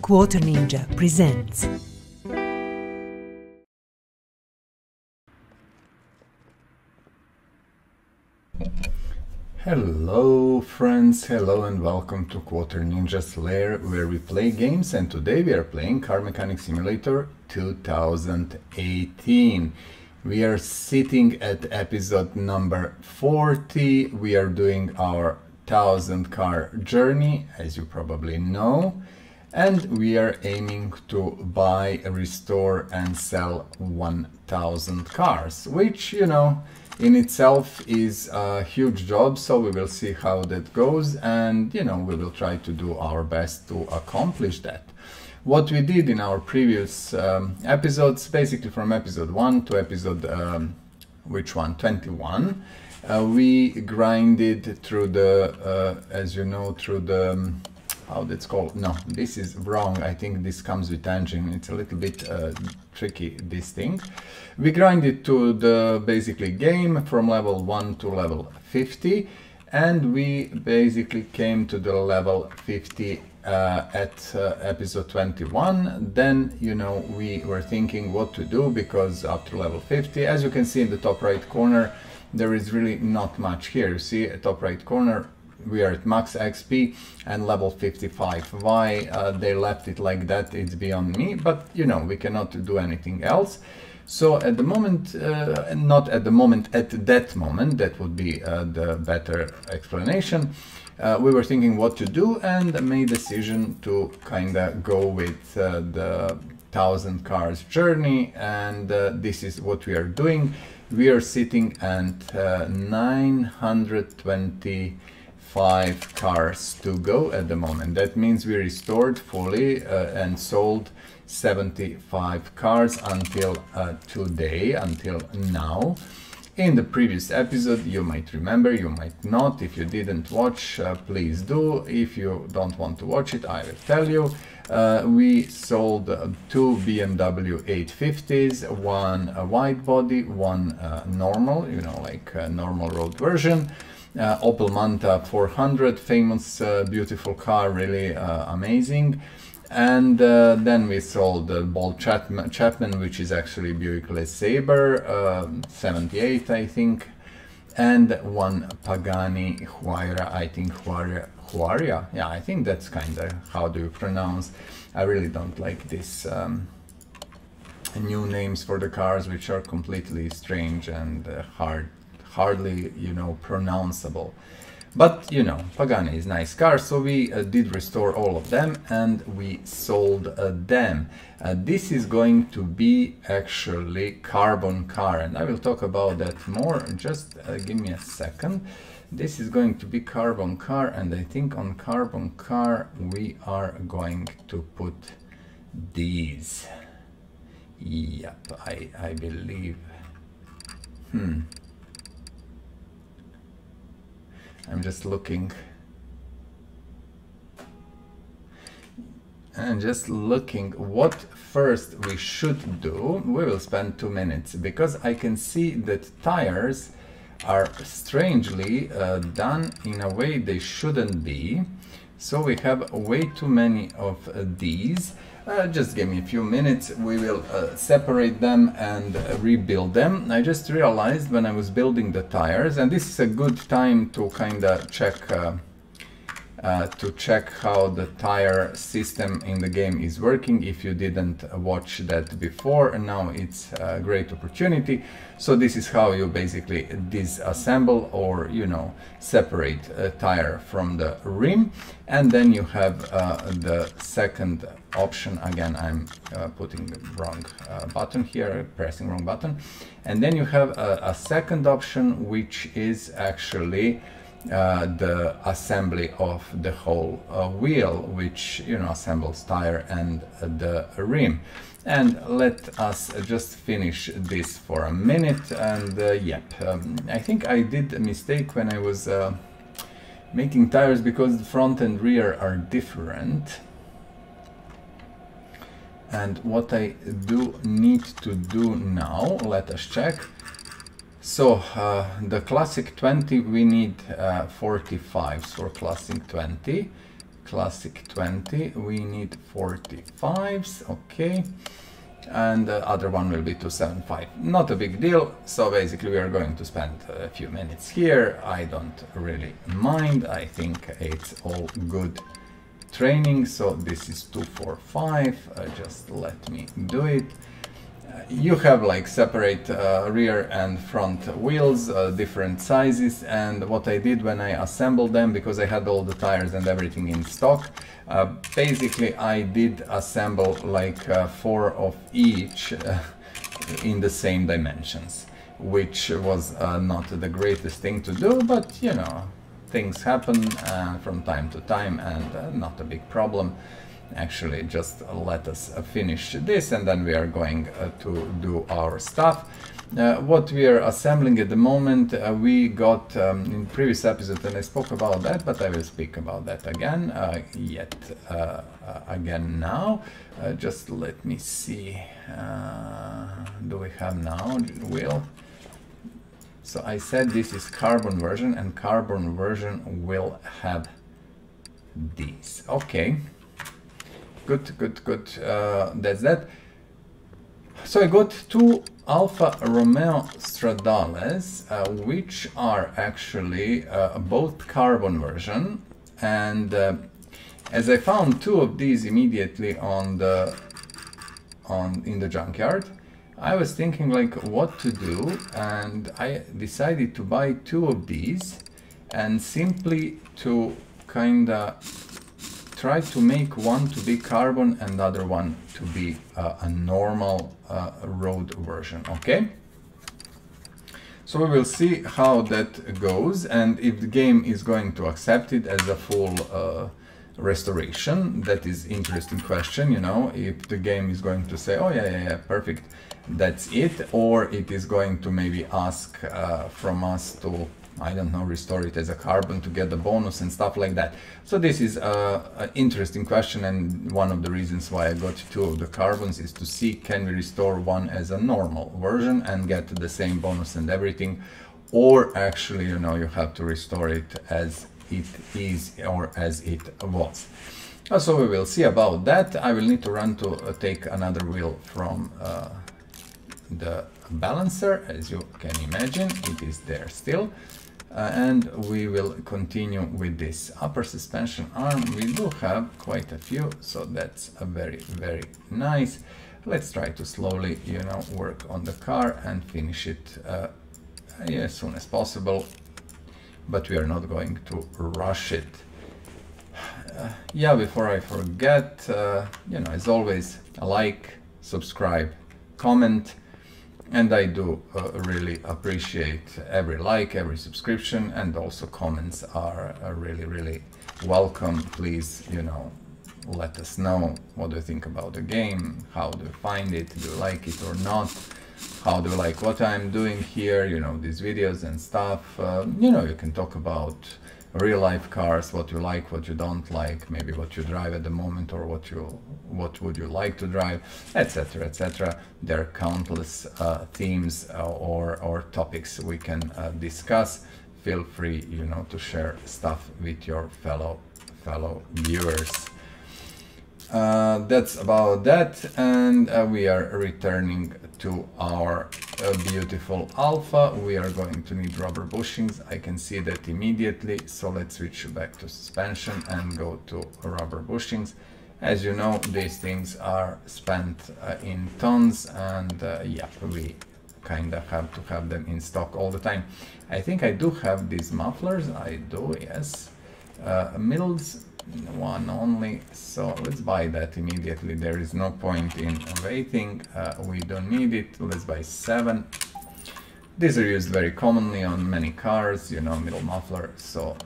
Quarter Ninja presents. Hello friends, hello and welcome to Quarter Ninja's lair where we play games, and today we are playing Car Mechanic Simulator 2018. We are sitting at episode number 40. We are doing our 1000 car journey, as you probably know, and we are aiming to buy, restore and sell 1000 cars, which, you know, in itself is a huge job, so we will see how that goes, and you know, we will try to do our best to accomplish that. What we did in our previous episodes, basically from episode 1 to episode 21, we grinded through the as you know, through the how that's called. No, this is wrong. I think this comes with engine. It's a little bit tricky, this thing. We grinded to the basically game from level 1 to level 50, and we basically came to the level 50 at episode 21. Then, you know, we were thinking what to do, because after level 50, as you can see in the top right corner, there is really not much here. You see at top right corner, we are at max XP and level 55. Why they left it like that, it's beyond me, but you know, we cannot do anything else. So at the moment, not at the moment, at that moment, that would be the better explanation. We were thinking what to do and made a decision to kind of go with the 1000 cars journey, and this is what we are doing. We are sitting at 925 cars to go at the moment. That means we restored fully and sold 75 cars until today, until now. In the previous episode, you might remember, you might not. If you didn't watch, please do. If you don't want to watch it, I will tell you. We sold 2 BMW 850s, one wide body, one normal, you know, like a normal road version. Opel Manta 400, famous, beautiful car, really amazing. And then we sold the Bolt Chapman, which is actually Buick LeSabre 78, I think, and one Pagani Huayra, I think Huayra, yeah, I think that's kind of how do you pronounce. I really don't like this new names for the cars, which are completely strange and hardly, you know, pronounceable. But you know, Pagani is nice car, so we did restore all of them and we sold them. This is going to be actually carbon car, and I will talk about that more. Just give me a second. This is going to be carbon car, and I think on carbon car we are going to put these. Yep, I believe. I'm just looking and what first we should do. We will spend 2 minutes because I can see that tires are strangely done in a way they shouldn't be. So we have way too many of these. Just give me a few minutes, we will separate them and rebuild them. I just realized when I was building the tires, and this is a good time to kind of check how the tire system in the game is working. If you didn't watch that before, and now it's a great opportunity. So this is how you basically disassemble, or you know, separate a tire from the rim. And then you have the second option. Again, I'm putting the wrong button here, pressing wrong button. And then you have a second option, which is actually the assembly of the whole wheel, which, you know, assembles tire and the rim. And let us just finish this for a minute. And yep, I think I did a mistake when I was making tires, because the front and rear are different. And what I do need to do now, let us check. So the classic 20, we need 45s for classic 20. classic 20, we need 45s, okay, and the other one will be 275. Not a big deal, so basically we are going to spend a few minutes here. I don't really mind, I think it's all good training. So this is 245, just let me do it. You have like separate rear and front wheels, different sizes, and what I did when I assembled them, because I had all the tires and everything in stock, basically I did assemble like 4 of each in the same dimensions, which was not the greatest thing to do, but you know, things happen from time to time, and not a big problem. Actually, just let us finish this and then we are going to do our stuff. What we are assembling at the moment, we got in previous episode, and I spoke about that, but I will speak about that again, again now. Just let me see, do we have now the wheel? So I said this is carbon version, and carbon version will have these. Okay. Good. That's that. So I got 2 Alfa Romeo Stradales, which are actually both carbon version, and as I found 2 of these immediately in the junkyard, I was thinking like what to do, and I decided to buy 2 of these and simply to kinda try to make one to be carbon and the other one to be a normal road version, okay? So we will see how that goes, and if the game is going to accept it as a full restoration. That is interesting question, you know, if the game is going to say, oh yeah, perfect, that's it, or it is going to maybe ask from us to, I don't know, restore it as a carbon to get the bonus and stuff like that. So this is an interesting question, and one of the reasons why I got 2 of the carbons is to see, can we restore one as a normal version and get the same bonus and everything, or actually, you know, you have to restore it as it is or as it was. So we will see about that. I will need to run to take another wheel from the balancer. As you can imagine, it is there still. And we will continue with this upper suspension arm. We do have quite a few, so that's a very nice. Let's try to slowly, you know, work on the car and finish it as soon as possible, but we are not going to rush it. Yeah, before I forget, you know, as always, like, subscribe, comment. And I do really appreciate every like, every subscription, and also comments are really welcome. Please, you know, let us know what do you think about the game, how do you find it, do you like it or not, how do you like what I'm doing here, you know, these videos and stuff. You know, you can talk about real life cars, what you like, what you don't like, maybe what you drive at the moment, or what would you like to drive, etc, etc. There are countless themes or topics we can discuss. Feel free, you know, to share stuff with your fellow viewers. That's about that, and we are returning to our beautiful Alfa. We are going to need rubber bushings. I can see that immediately, so let's switch back to suspension and go to rubber bushings. As you know, these things are spent in tons, and yeah, we kind of have to have them in stock all the time. I think I do have these mufflers. I do, yes. Mills, one only, so let's buy that immediately. There is no point in waiting. We don't need it. Let's buy 7. These are used very commonly on many cars, you know, middle muffler. So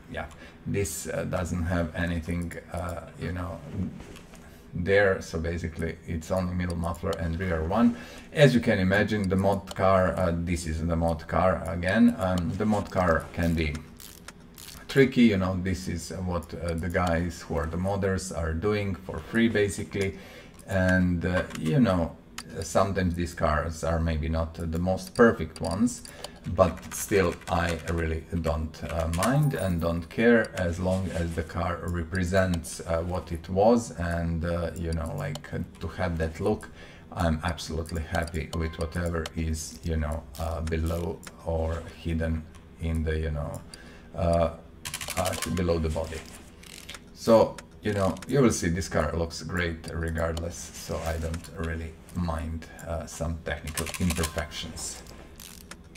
yeah, this doesn't have anything, you know, there, so basically it's only middle muffler and rear one. As you can imagine, the mod car, this is the mod car again. The mod car can be tricky, you know. This is what the guys who are the modders are doing for free basically, and you know, sometimes these cars are maybe not the most perfect ones, but still I really don't mind and don't care, as long as the car represents what it was, and you know, like to have that look. I'm absolutely happy with whatever is, you know, below or hidden in the, you know, below the body. So, you know, you will see this car looks great regardless, so I don't really mind some technical imperfections.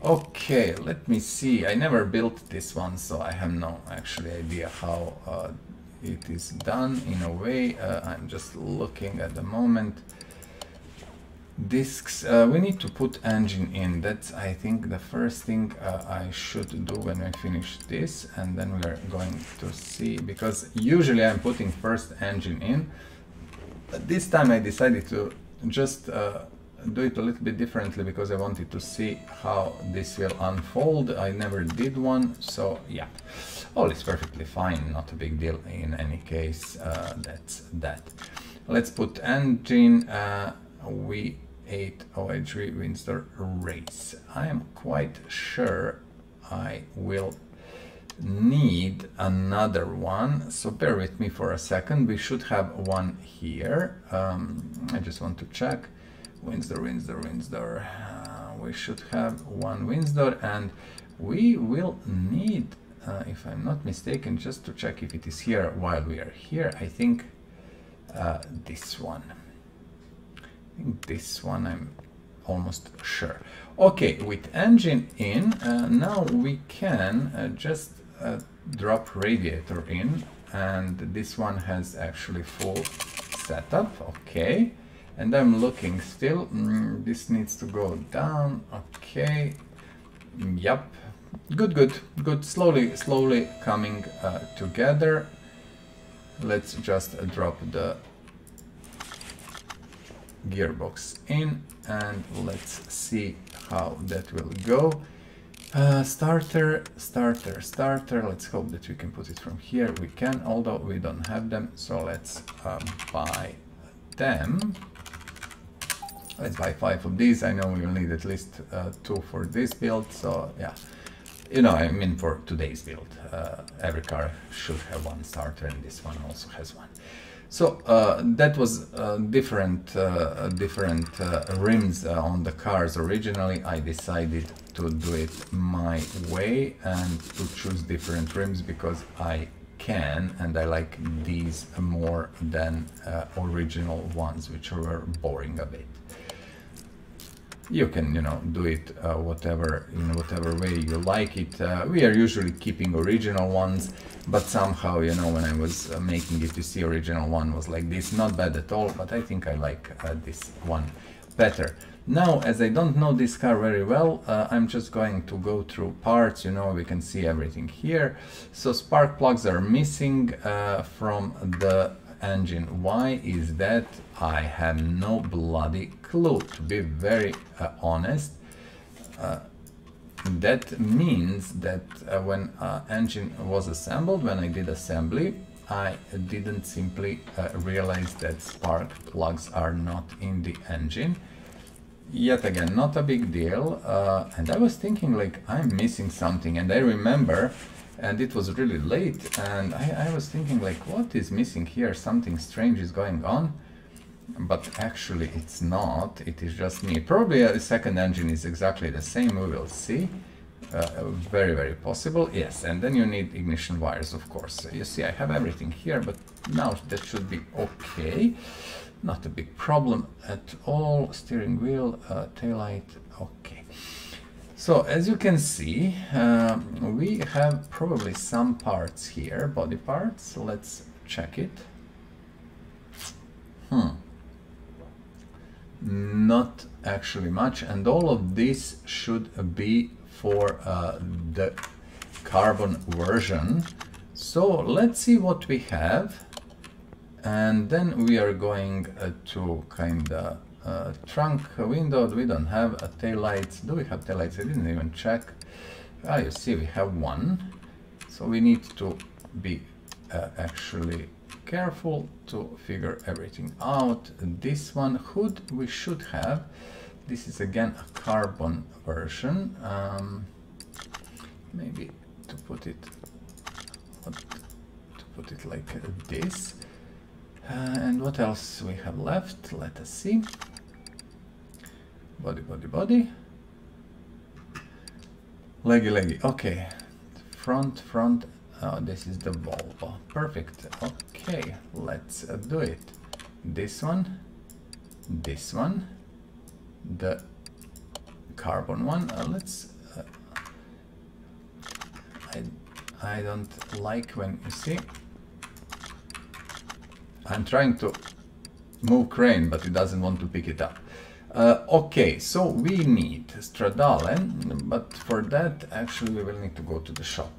Okay, let me see. I never built this one, so I have no actually idea how it is done in a way. I'm just looking at the moment. Discs, we need to put engine in. That's, I think, the first thing I should do when I finish this, and then we're going to see, because usually I'm putting first engine in, but this time I decided to just do it a little bit differently, because I wanted to see how this will unfold. I never did one, so yeah, all is perfectly fine, not a big deal in any case. That's that. Let's put engine. V8 OH3 Windsor Race. I am quite sure I will need another one, so bear with me for a second. We should have one here. I just want to check. Windsor. We should have one Windsor, and we will need, if I'm not mistaken, just to check if it is here while we are here, I think this one. This one, I'm almost sure. Okay, with engine in, now we can just drop radiator in, and this one has actually full setup. Okay, and I'm looking still. This needs to go down. Okay, yep, good. Slowly coming together. Let's just drop the gearbox in, and let's see how that will go. Starter. Let's hope that we can put it from here. We can, although we don't have them, so let's buy them. Let's buy 5 of these. I know we will need at least 2 for this build, so yeah, you know, I mean, for today's build, every car should have one starter, and this one also has one. So that was different rims on the cars. Originally I decided to do it my way and to choose different rims because I can, and I like these more than original ones, which were boring a bit. You can, you know, do it whatever, in whatever way you like it. We are usually keeping original ones, but somehow, you know, when I was making it, you see, original one was like this. Not bad at all, but I think I like this one better. Now, as I don't know this car very well, I'm just going to go through parts. You know, we can see everything here. So spark plugs are missing from the engine. Why is that? I have no bloody clue, to be very honest. That means that when engine was assembled, when I did assembly, I didn't simply realize that spark plugs are not in the engine. Yet again, not a big deal, and I was thinking like I'm missing something, and I remember, and it was really late, and I was thinking like, what is missing here? Something strange is going on, but actually it's not. It is just me. Probably a second engine is exactly the same. We will see. Very possible. Yes, and then you need ignition wires, of course. You see, I have everything here, but now that should be okay. Not a big problem at all. Steering wheel, taillight, okay. So as you can see, we have probably some parts here, body parts. Let's check it. Not actually much, and all of this should be for the carbon version. So let's see what we have, and then we are going to kind of trunk window. We don't have a taillights. Do we have taillights? I didn't even check. You see, we have one, so we need to be actually careful to figure everything out. This one, hood we should have. This is again a carbon version. maybe to put it like this. And what else we have left? Let us see. Body, body, body. Leggy, leggy. Okay. Front, front. Oh, this is the Volvo. Perfect. Okay, let's do it. This one, the carbon one. Let's. I don't like when you see. I'm trying to move crane, but it doesn't want to pick it up. Okay, so we need Stradale, but for that actually we will need to go to the shop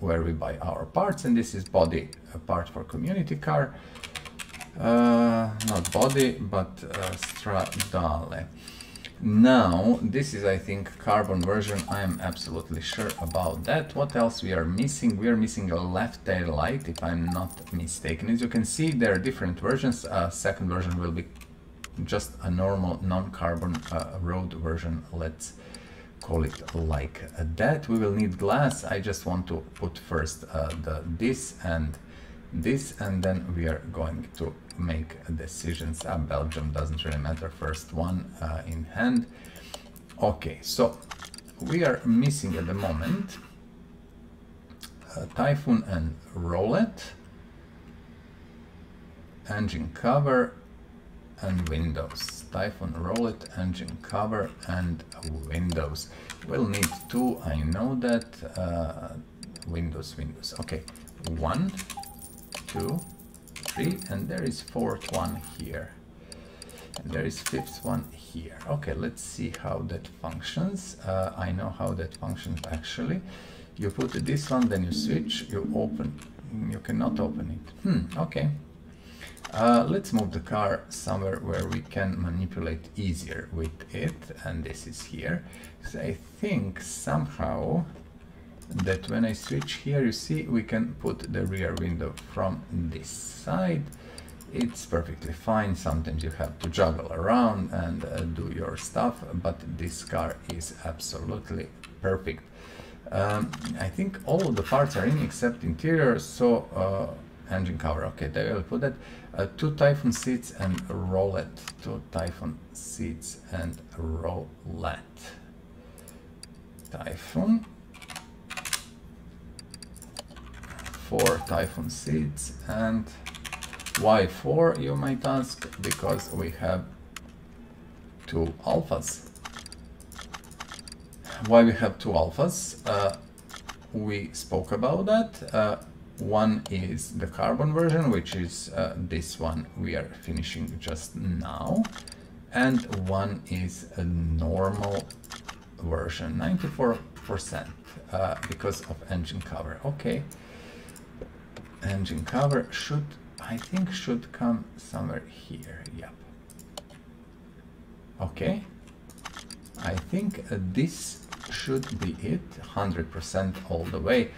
where we buy our parts, and this is body, a part for community car. Not body, but Stradale. Now, this is, I think, carbon version. I am absolutely sure about that. What else we are missing? We are missing a left tail light, if I'm not mistaken. As you can see, there are different versions. Second version will be just a normal non-carbon road version. Let's call it like that. We will need glass. I just want to put first this, and then we are going to make decisions. Belgium doesn't really matter. First one in hand. Okay, so we are missing at the moment Typhoon and Roulette, engine cover and windows. Typhoon, Roulette, engine cover and windows. We'll need two, I know that. Windows. Okay, 1, 2, 3, and there is fourth one here, and there is fifth one here. Okay, let's see how that functions. I know how that functions actually. You put this one, then you switch, you open, you cannot open it. Okay. Let's move the car somewhere where we can manipulate easier with it, and this is here. So I think somehow that when I switch here, you see, we can put the rear window from this side. It's perfectly fine. Sometimes you have to juggle around and do your stuff, but this car is absolutely perfect. I think all of the parts are in except interior, so engine cover. Okay, there I will put that. 2 Typhoon seats and Roulette. 2 Typhoon seats and Roulette. Typhoon. 4 Typhoon seats. And why 4, you might ask? Because we have 2 Alfas. Why we have 2 Alfas? We spoke about that. One is the carbon version, which is this one we are finishing just now, and one is a normal version, 94%, because of engine cover. Okay, engine cover should, I think, should come somewhere here. Yep. Okay, I think this should be it, 100% all the way.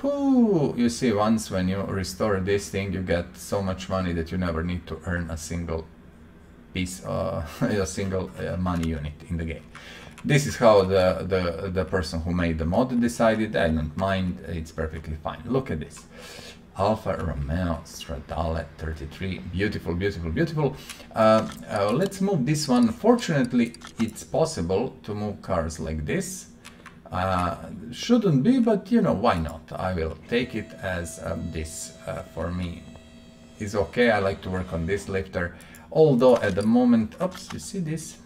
Whoo! You see, once when you restore this thing, you get so much money that you never need to earn a single piece, a single money unit in the game. This is how the person who made the mod decided. I don't mind, it's perfectly fine. Look at this. Alfa Romeo Stradale 33. Beautiful, beautiful, beautiful. Let's move this one. Fortunately, it's possible to move cars like this. Shouldn't be, but you know, why not? I will take it as this for me is okay. I like to work on this lifter, although at the moment, oops, you see this?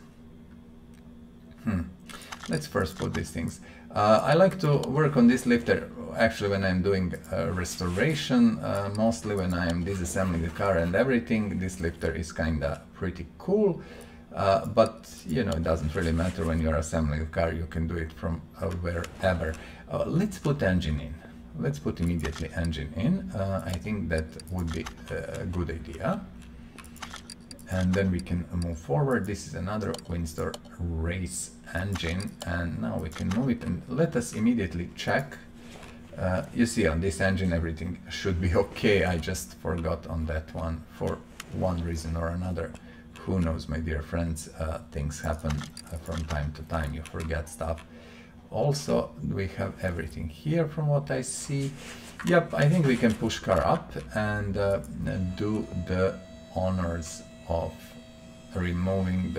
Let's first put these things. I like to work on this lifter actually when I'm doing restoration, mostly when I am disassembling the car and everything. This lifter is kinda pretty cool. But you know, it doesn't really matter when you're assembling a car. You can do it from wherever. Let's put engine in. Let's put immediately engine in. I think that would be a good idea. And then we can move forward. This is another Windsor race engine, and now we can move it, and let us immediately check. You see, on this engine everything should be okay. I just forgot on that one for one reason or another. Who knows, my dear friends, things happen from time to time, you forget stuff. also we have everything here from what I see. Yep, I think we can push car up and do the honors of removing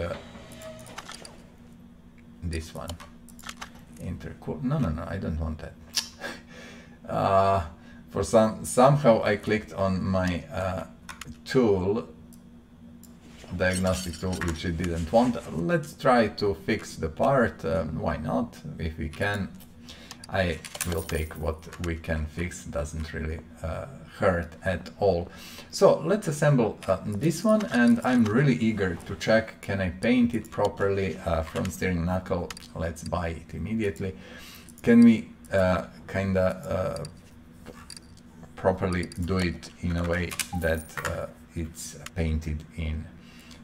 this one. No, I don't want that. Somehow I clicked on my tool, diagnostic tool, which it didn't want. Let's try to fix the part. Why not? If we can, I will take what we can fix. Doesn't really hurt at all. So let's assemble this one, and I'm really eager to check, can I paint it properly from steering knuckle? Let's buy it immediately. Can we kinda properly do it in a way that it's painted in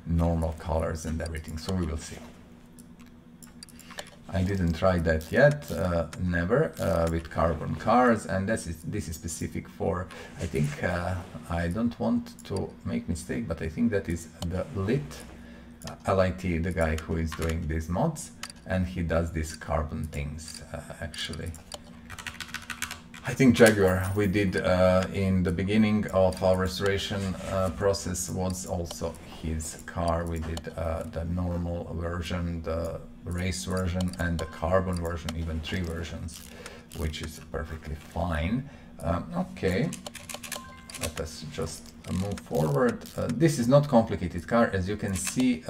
normal colors and everything? So we will see. I didn't try that yet, never, with carbon cars, and this is specific for, I think, I don't want to make mistake, but I think that is the LIT, the guy who is doing these mods, and he does these carbon things, actually. I think Jaguar, we did in the beginning of our restoration process, was also his car. We did the normal version, the race version, and the carbon version, even 3 versions, which is perfectly fine. Okay, let us just move forward. This is not complicated car, as you can see.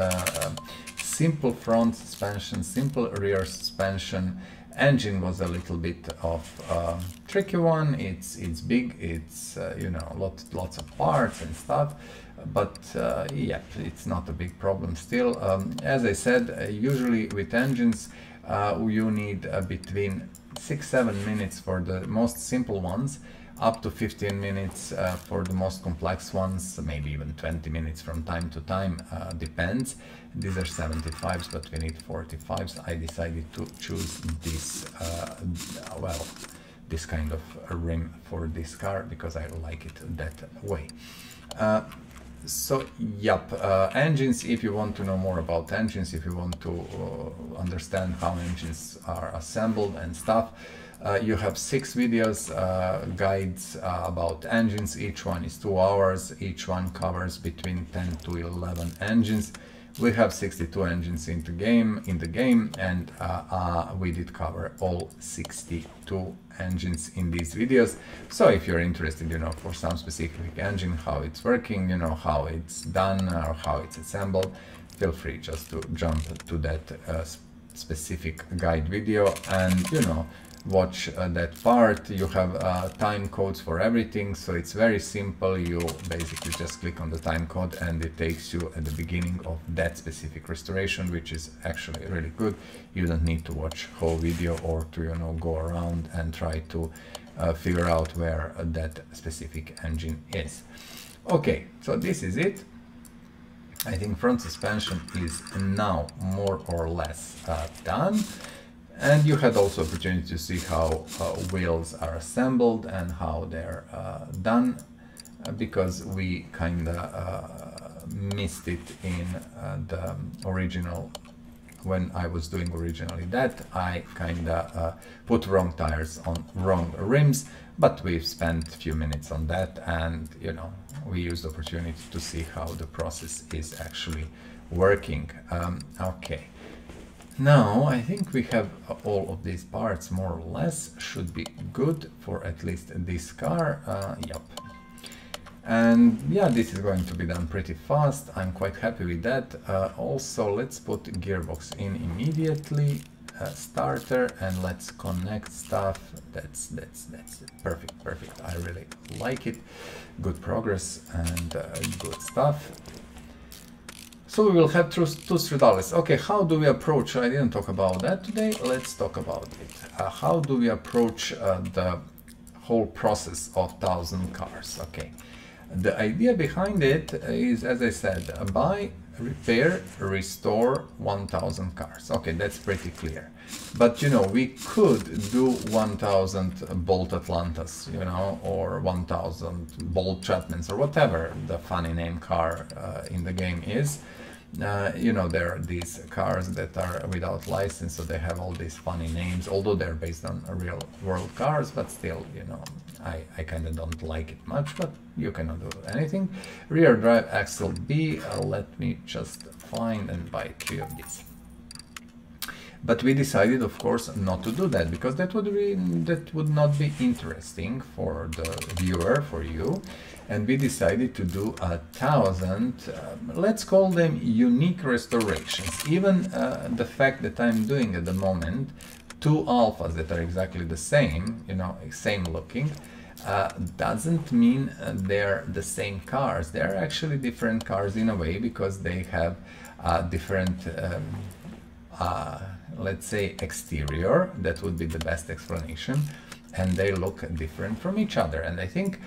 Simple front suspension, simple rear suspension. Engine was a little bit of tricky one. It's big. It's you know, lots of parts and stuff. But yeah, it's not a big problem still. As I said, usually with engines you need between 6-7 minutes for the most simple ones, up to 15 minutes for the most complex ones, maybe even 20 minutes from time to time, depends. These are 75s, but we need 45s. I decided to choose this, well, this kind of rim for this car because I like it that way. So, yep, engines, if you want to know more about engines, if you want to understand how engines are assembled and stuff, you have 6 videos, guides about engines. Each one is 2 hours. Each one covers between 10 to 11 engines. We have 62 engines in the game, and we did cover all 62 engines in these videos. So if you're interested, you know, for some specific engine, how it's working, you know, how it's done or how it's assembled, feel free just to jump to that specific guide video and, you know, watch that part. You have time codes for everything, so it's very simple. You basically just click on the time code and it takes you at the beginning of that specific restoration, which is actually really good. You don't need to watch whole video or to, you know, go around and try to figure out where that specific engine is. Okay, so this is it. I think front suspension is now more or less done. And you had also opportunity to see how wheels are assembled and how they're done, because we kinda missed it in the original. When I was doing originally that, I kinda put wrong tires on wrong rims, but we've spent a few minutes on that, and you know, we used the opportunity to see how the process is actually working. Okay. Now, I think we have all of these parts more or less, should be good for at least this car. Yep. And yeah, this is going to be done pretty fast. I'm quite happy with that. Also, let's put gearbox in immediately, starter, and let's connect stuff. That's perfect. I really like it. Good progress and good stuff. So we will have two Stradales. Okay, how do we approach? I didn't talk about that today. Let's talk about it. How do we approach the whole process of 1,000 cars? Okay, the idea behind it is, as I said, buy, repair, restore 1,000 cars. Okay, that's pretty clear. But you know, we could do 1,000 Bolt Atlantas, you know, or 1,000 Bolt Chapmans, or whatever the funny name car in the game is. You know, there are these cars that are without license, so they have all these funny names, although they're based on real world cars, but still, you know, I kind of don't like it much, but you cannot do anything. Rear drive axle B, let me just find and buy 3 of these. But we decided, of course, not to do that, because that would not be interesting for the viewer, for you. And we decided to do 1,000, let's call them unique restorations. Even the fact that I'm doing at the moment 2 Alfas that are exactly the same, you know, same looking, doesn't mean they're the same cars. They're actually different cars in a way, because they have different let's say exterior. That would be the best explanation, and they look different from each other. And I think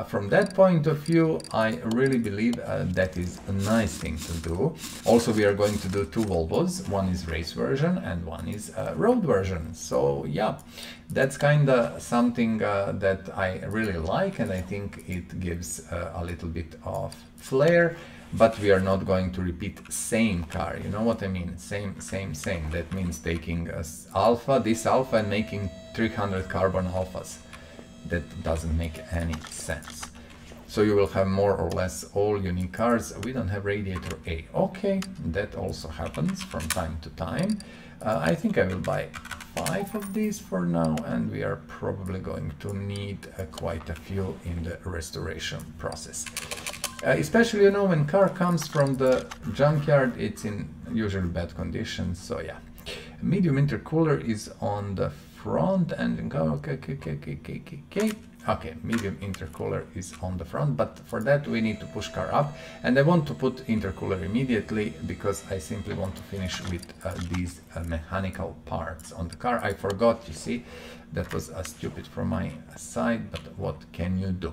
from that point of view, I really believe that is a nice thing to do. Also, we are going to do 2 Volvos. One is race version and one is road version. So yeah, that's kind of something that I really like, and I think it gives a little bit of flair. But we are not going to repeat same car, you know what I mean? Same. That means taking this Alfa, and making 300 carbon Alfas. That doesn't make any sense. So you will have more or less all unique cars. We don't have radiator A. Okay, that also happens from time to time. I think I will buy 5 of these for now, and we are probably going to need quite a few in the restoration process. Especially, you know, when car comes from the junkyard, it's in usually bad conditions. So yeah, medium intercooler is on the front, and okay, medium intercooler is on the front, but for that we need to push car up, and I want to put intercooler immediately because I simply want to finish with these mechanical parts on the car. I forgot, you see. That was stupid from my side, but what can you do?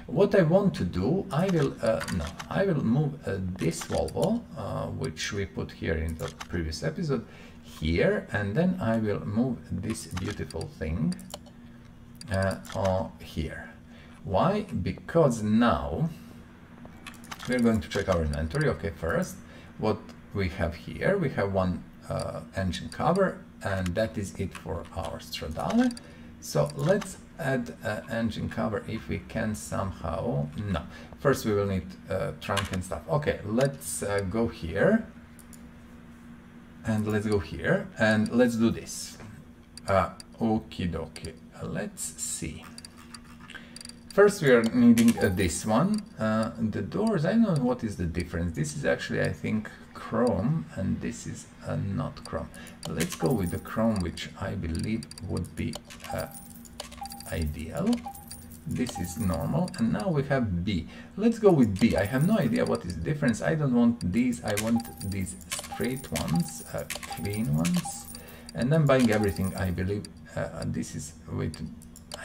What I want to do, I will move this Volvo, which we put here in the previous episode, here, and then I will move this beautiful thing here. Why? Because now we're going to check our inventory. Okay, first, what we have here, we have one engine cover, and that is it for our Stradale. So let's add engine cover if we can somehow. No, first we will need trunk and stuff. Okay, let's go here, and let's go here, and let's do this. Okie dokie, let's see. First we are needing this one. The doors, I don't know what is the difference. This is actually, I think, chrome, and this is not chrome. Let's go with the chrome, which I believe would be ideal. This is normal, and now we have B. Let's go with B. I have no idea what is the difference. I don't want these, I want these straight ones, clean ones. And I'm buying everything, I believe. This is with,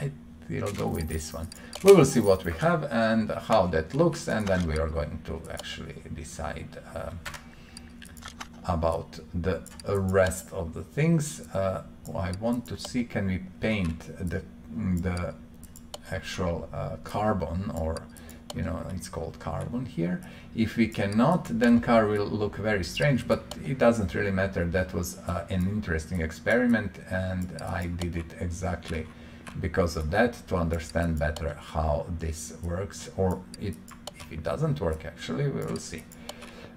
I will go with this one. We will see what we have and how that looks, and then we are going to actually decide about the rest of the things. I want to see, can we paint the actual carbon, or you know, it's called carbon here. If we cannot, then car will look very strange, but it doesn't really matter. That was an interesting experiment, and I did it exactly because of that, to understand better how this works, or if it doesn't work, actually, we will see.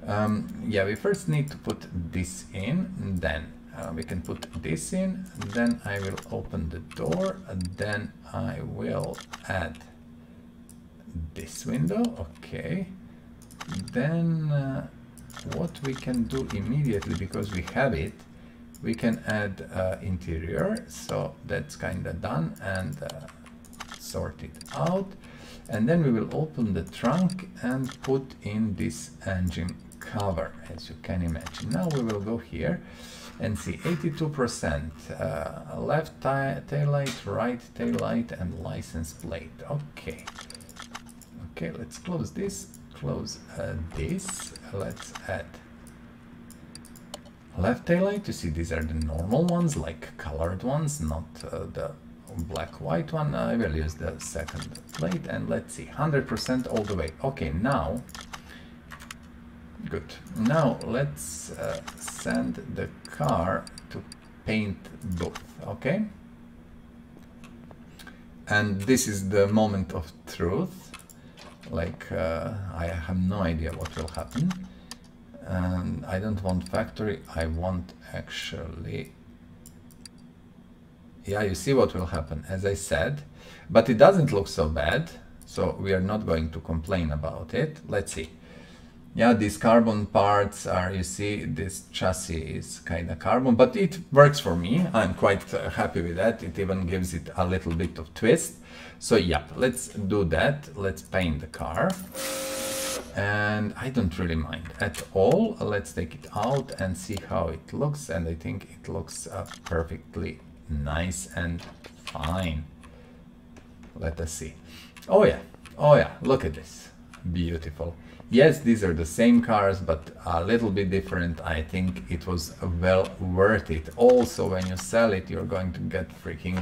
Yeah, we first need to put this in, then we can put this in, then I will open the door, then I will add this window. Okay, then what we can do immediately, because we have it, we can add interior, so that's kind of done, and sort it out, and then we will open the trunk and put in this engine cover, as you can imagine. Now we will go here and see 82%, left tail light, right tail light, and license plate. Okay, okay, let's close this, close this, let's add left tail light. You see, these are the normal ones, like colored ones, not the black white one. I will use the second plate, and let's see, 100% all the way. Okay, now Good. Now let's send the car to paint booth, okay? And this is the moment of truth. Like, I have no idea what will happen. And I don't want factory, I want actually... Yeah, you see what will happen, as I said. But it doesn't look so bad, so we are not going to complain about it. Let's see. Yeah, these carbon parts are, you see, this chassis is kind of carbon, but it works for me. I'm quite happy with that. It even gives it a little bit of twist. So yeah, let's do that. Let's paint the car. And I don't really mind at all. Let's take it out and see how it looks. And I think it looks perfectly nice and fine. Let us see. Oh yeah, look at this. Beautiful. Yes, these are the same cars, but a little bit different. I think it was well worth it. Also, when you sell it, you're going to get freaking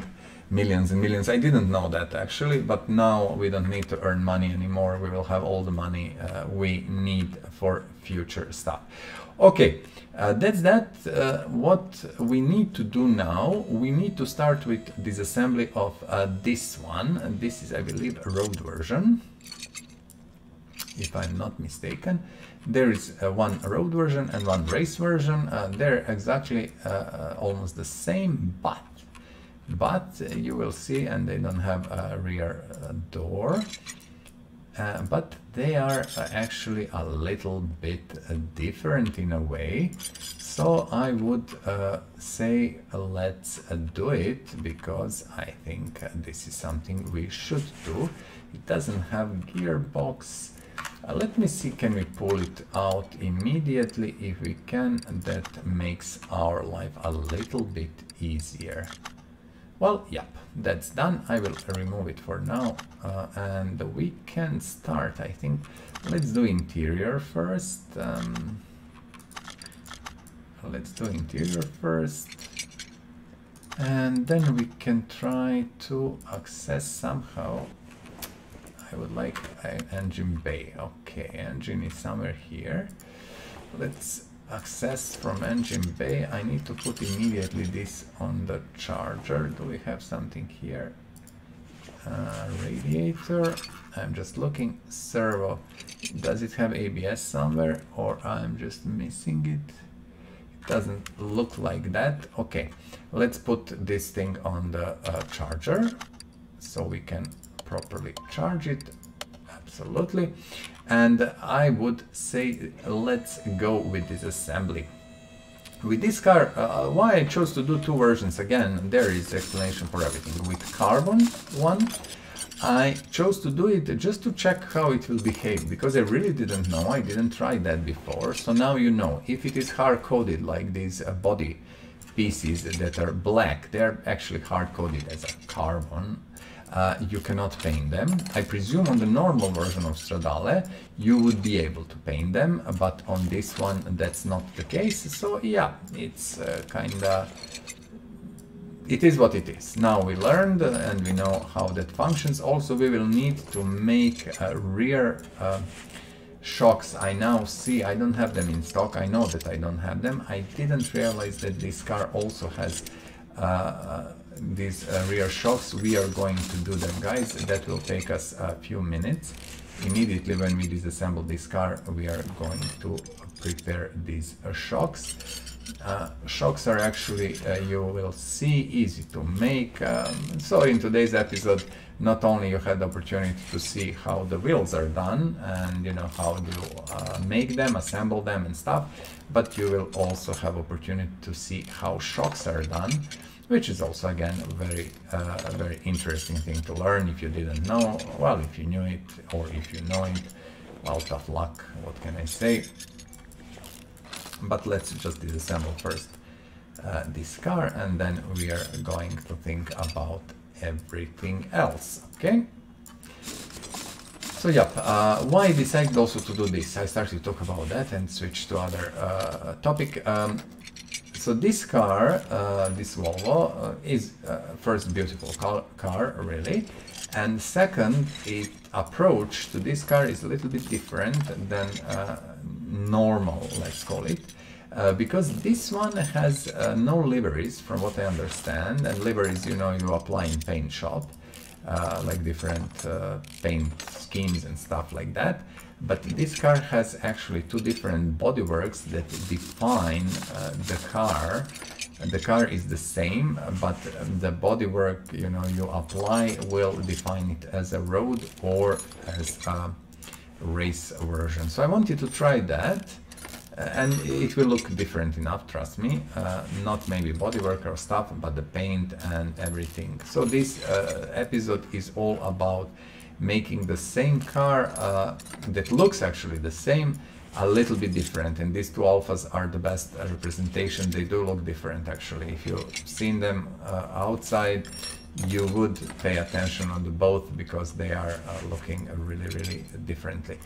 millions and millions. I didn't know that actually, but now we don't need to earn money anymore. We will have all the money we need for future stuff. Okay, that's that. What we need to do now, we need to start with disassembly of this one. This is, I believe, a road version, if I'm not mistaken. There is one road version and one race version. They're exactly almost the same, but you will see, and they don't have a rear door, but they are actually a little bit different in a way. So I would say let's do it, because I think this is something we should do. It doesn't have gearbox. Let me see, can we pull it out immediately? If we can, that makes our life a little bit easier. Well, yep, that's done. I will remove it for now, and we can start, I think. Let's do interior first. Let's do interior first, and then we can try to access somehow. I would like an engine bay. Okay, engine is somewhere here. Let's access from engine bay. I need to put immediately this on the charger. Do we have something here? Radiator. I'm just looking. Servo. Does it have ABS somewhere, or I'm just missing it? It doesn't look like that. Okay, let's put this thing on the charger so we can properly charge it. Absolutely. And I would say let's go with this assembly. With this car, why I chose to do two versions, again, there is explanation for everything. With carbon one, I chose to do it just to check how it will behave, because I really didn't know. I didn't try that before. So now you know, if it is hard-coded like these body pieces that are black, they're actually hard-coded as a carbon. You cannot paint them. I presume on the normal version of Stradale you would be able to paint them, but on this one that's not the case. So yeah, it's kinda, it is what it is. Now we learned and we know how that functions. Also, we will need to make rear shocks. I now see I don't have them in stock. I know that I don't have them. I didn't realize that this car also has these rear shocks. We are going to do them, guys. That will take us a few minutes. Immediately when we disassemble this car, we are going to prepare these shocks. Shocks are actually, you will see, easy to make. So in today's episode, not only you had the opportunity to see how the wheels are done and you know how to make them, assemble them and stuff, but you will also have opportunity to see how shocks are done, which is also again a very interesting thing to learn. If you didn't know, well, if you knew it, or if you know it, well, tough luck, what can I say? But let's just disassemble first this car, and then we are going to think about everything else, okay? So yeah, why I decided also to do this? I started to talk about that and switch to other topic. So this car, this Volvo, is first beautiful car, really, and second, its approach to this car is a little bit different than normal, let's call it, because this one has no liveries, from what I understand, and liveries, you know, you apply in paint shop, like different paint schemes and stuff like that. But this car has actually two different bodyworks that define the car. The car is the same, but the bodywork, you know, you apply will define it as a road or as a race version. So I want you to try that, and it will look different enough, trust me. Not maybe bodywork or stuff, but the paint and everything. So this episode is all about making the same car that looks actually the same, a little bit different, and these two Alfas are the best representation. They do look different actually. If you've seen them outside, you would pay attention on the both, because they are looking really differently.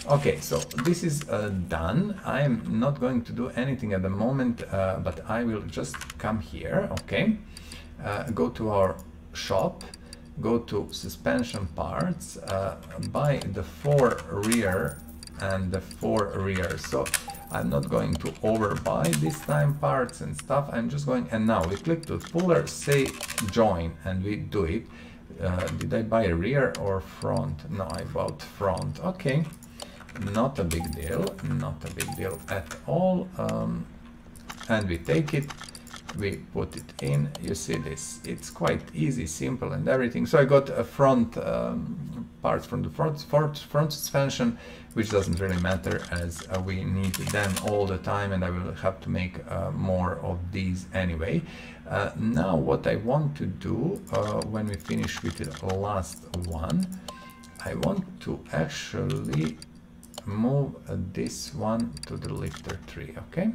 Okay, so this is done. I am not going to do anything at the moment, but I will just come here, okay, go to our shop, go to suspension parts, buy the 4 rear and the 4 rear. So I'm not going to overbuy this time parts and stuff. I'm just going, and now we click to puller, say join, and we do it. Did I buy rear or front? No, I bought front. Okay, not a big deal, not a big deal at all. And we take it, we put it in. You see this, it's quite easy, simple and everything. So I got a front parts from the front suspension, which doesn't really matter, as we need them all the time, and I will have to make more of these anyway. Now what I want to do, when we finish with the last one, I want to actually move this one to the lifter tree, okay?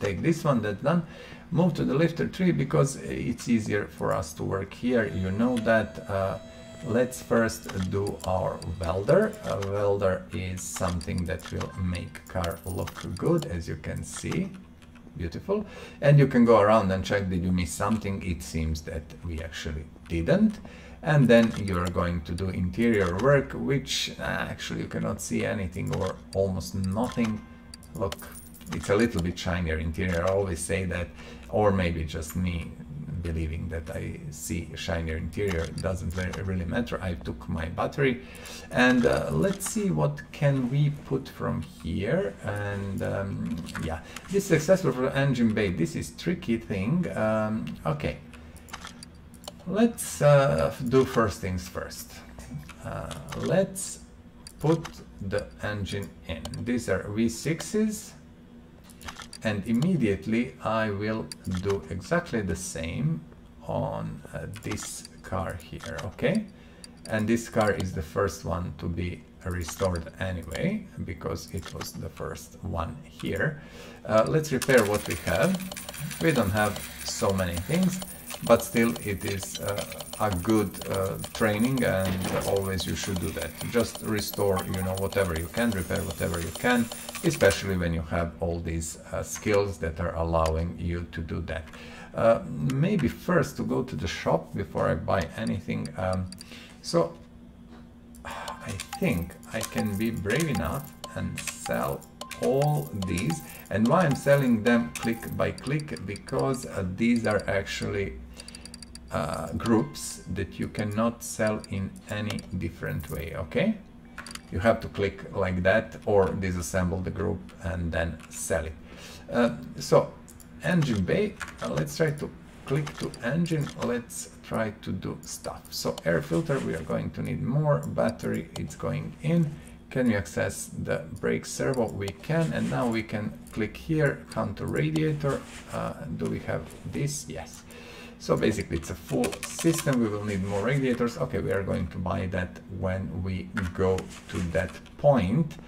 Take this one, that's done, move to the lifter tree, because it's easier for us to work here, you know that. Let's first do our welder. A welder is something that will make car look good, as you can see. Beautiful. And you can go around and check, did you miss something? It seems that we actually didn't. And then you're going to do interior work, which actually you cannot see anything or almost nothing. Look, it's a little bit shinier interior. I always say that, or maybe just me believing that I see a shinier interior. It doesn't really matter. I took my battery, and let's see what can we put from here. And yeah, this is successful for the engine bay. This is tricky thing. Okay, let's do first things first. Let's put the engine in. These are V6s. And immediately I will do exactly the same on this car here, okay? And this car is the first one to be restored anyway, because it was the first one here. Let's repair what we have. We don't have so many things, but still it is a good training, and always you should do that. Just restore, you know, whatever you can, repair whatever you can, especially when you have all these skills that are allowing you to do that. Maybe first to go to the shop before I buy anything. So I think I can be brave enough and sell all these. And why I'm selling them click by click, because these are actually groups that you cannot sell in any different way, okay? You have to click like that or disassemble the group and then sell it. So engine bay, let's try to click to engine. Let's try to do stuff. So air filter, we are going to need more. Battery, it's going in. Can we access the brake servo? We can. And now we can click here, come to radiator. Do we have this? Yes. So basically it's a full system. We will need more radiators. Okay, we are going to buy that when we go to that point.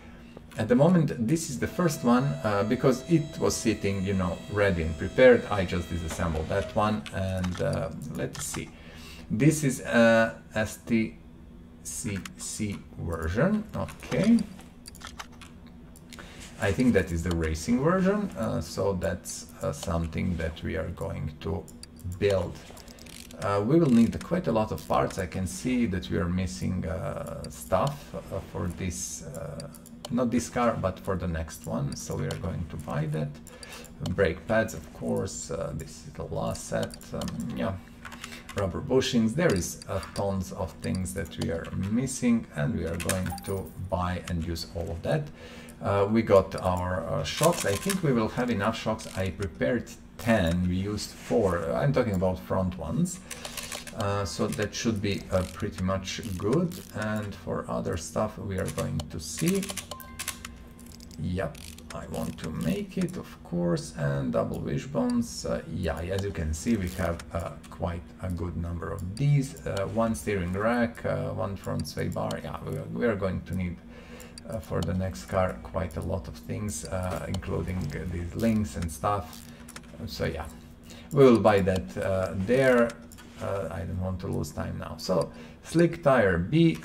At the moment, this is the first one, because it was sitting, you know, ready and prepared. I just disassembled that one, and let's see. This is a STCC version, okay. I think that is the racing version, so that's something that we are going to build. We will need quite a lot of parts. I can see that we are missing stuff for this not this car, but for the next one. So we are going to buy that. Brake pads, of course. This is the last set. Yeah, rubber bushings. There is tons of things that we are missing, and we are going to buy and use all of that. We got our shocks. I think we will have enough shocks. I prepared 10. We used 4. I'm talking about front ones. So that should be pretty much good. And for other stuff we are going to see. Yep, I want to make it, of course. And double wishbones. Yeah, as you can see, we have quite a good number of these. One steering rack, one front sway bar. Yeah, we are going to need for the next car quite a lot of things, including these links and stuff. So yeah, we will buy that there. I don't want to lose time now. So slick tire B,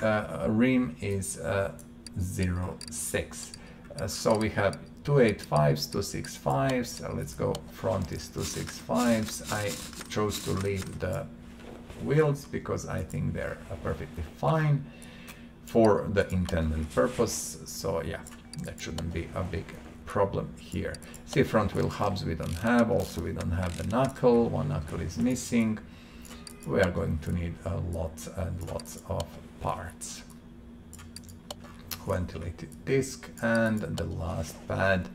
rim is 06. So we have 285s, 265s. Let's go. Front is 265s. I chose to leave the wheels because I think they're perfectly fine for the intended purpose. So yeah, that shouldn't be a big problem here. See, front wheel hubs we don't have. Also, we don't have the knuckle. One knuckle is missing. We are going to need lots and lots of parts. Ventilated disc and the last pad.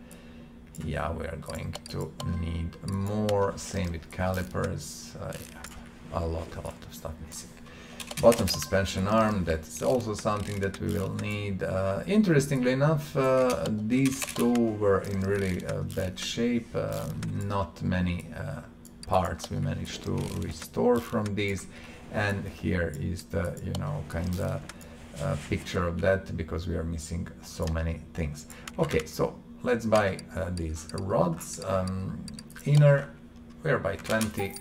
Yeah, we are going to need more. Same with calipers. Yeah, a lot of stuff missing. Bottom suspension arm, that's also something that we will need. Interestingly enough, these two were in really bad shape. Not many parts we managed to restore from these, and here is the, you know, kind of picture of that, because we are missing so many things. Okay, so let's buy these rods. Inner, we are by 20.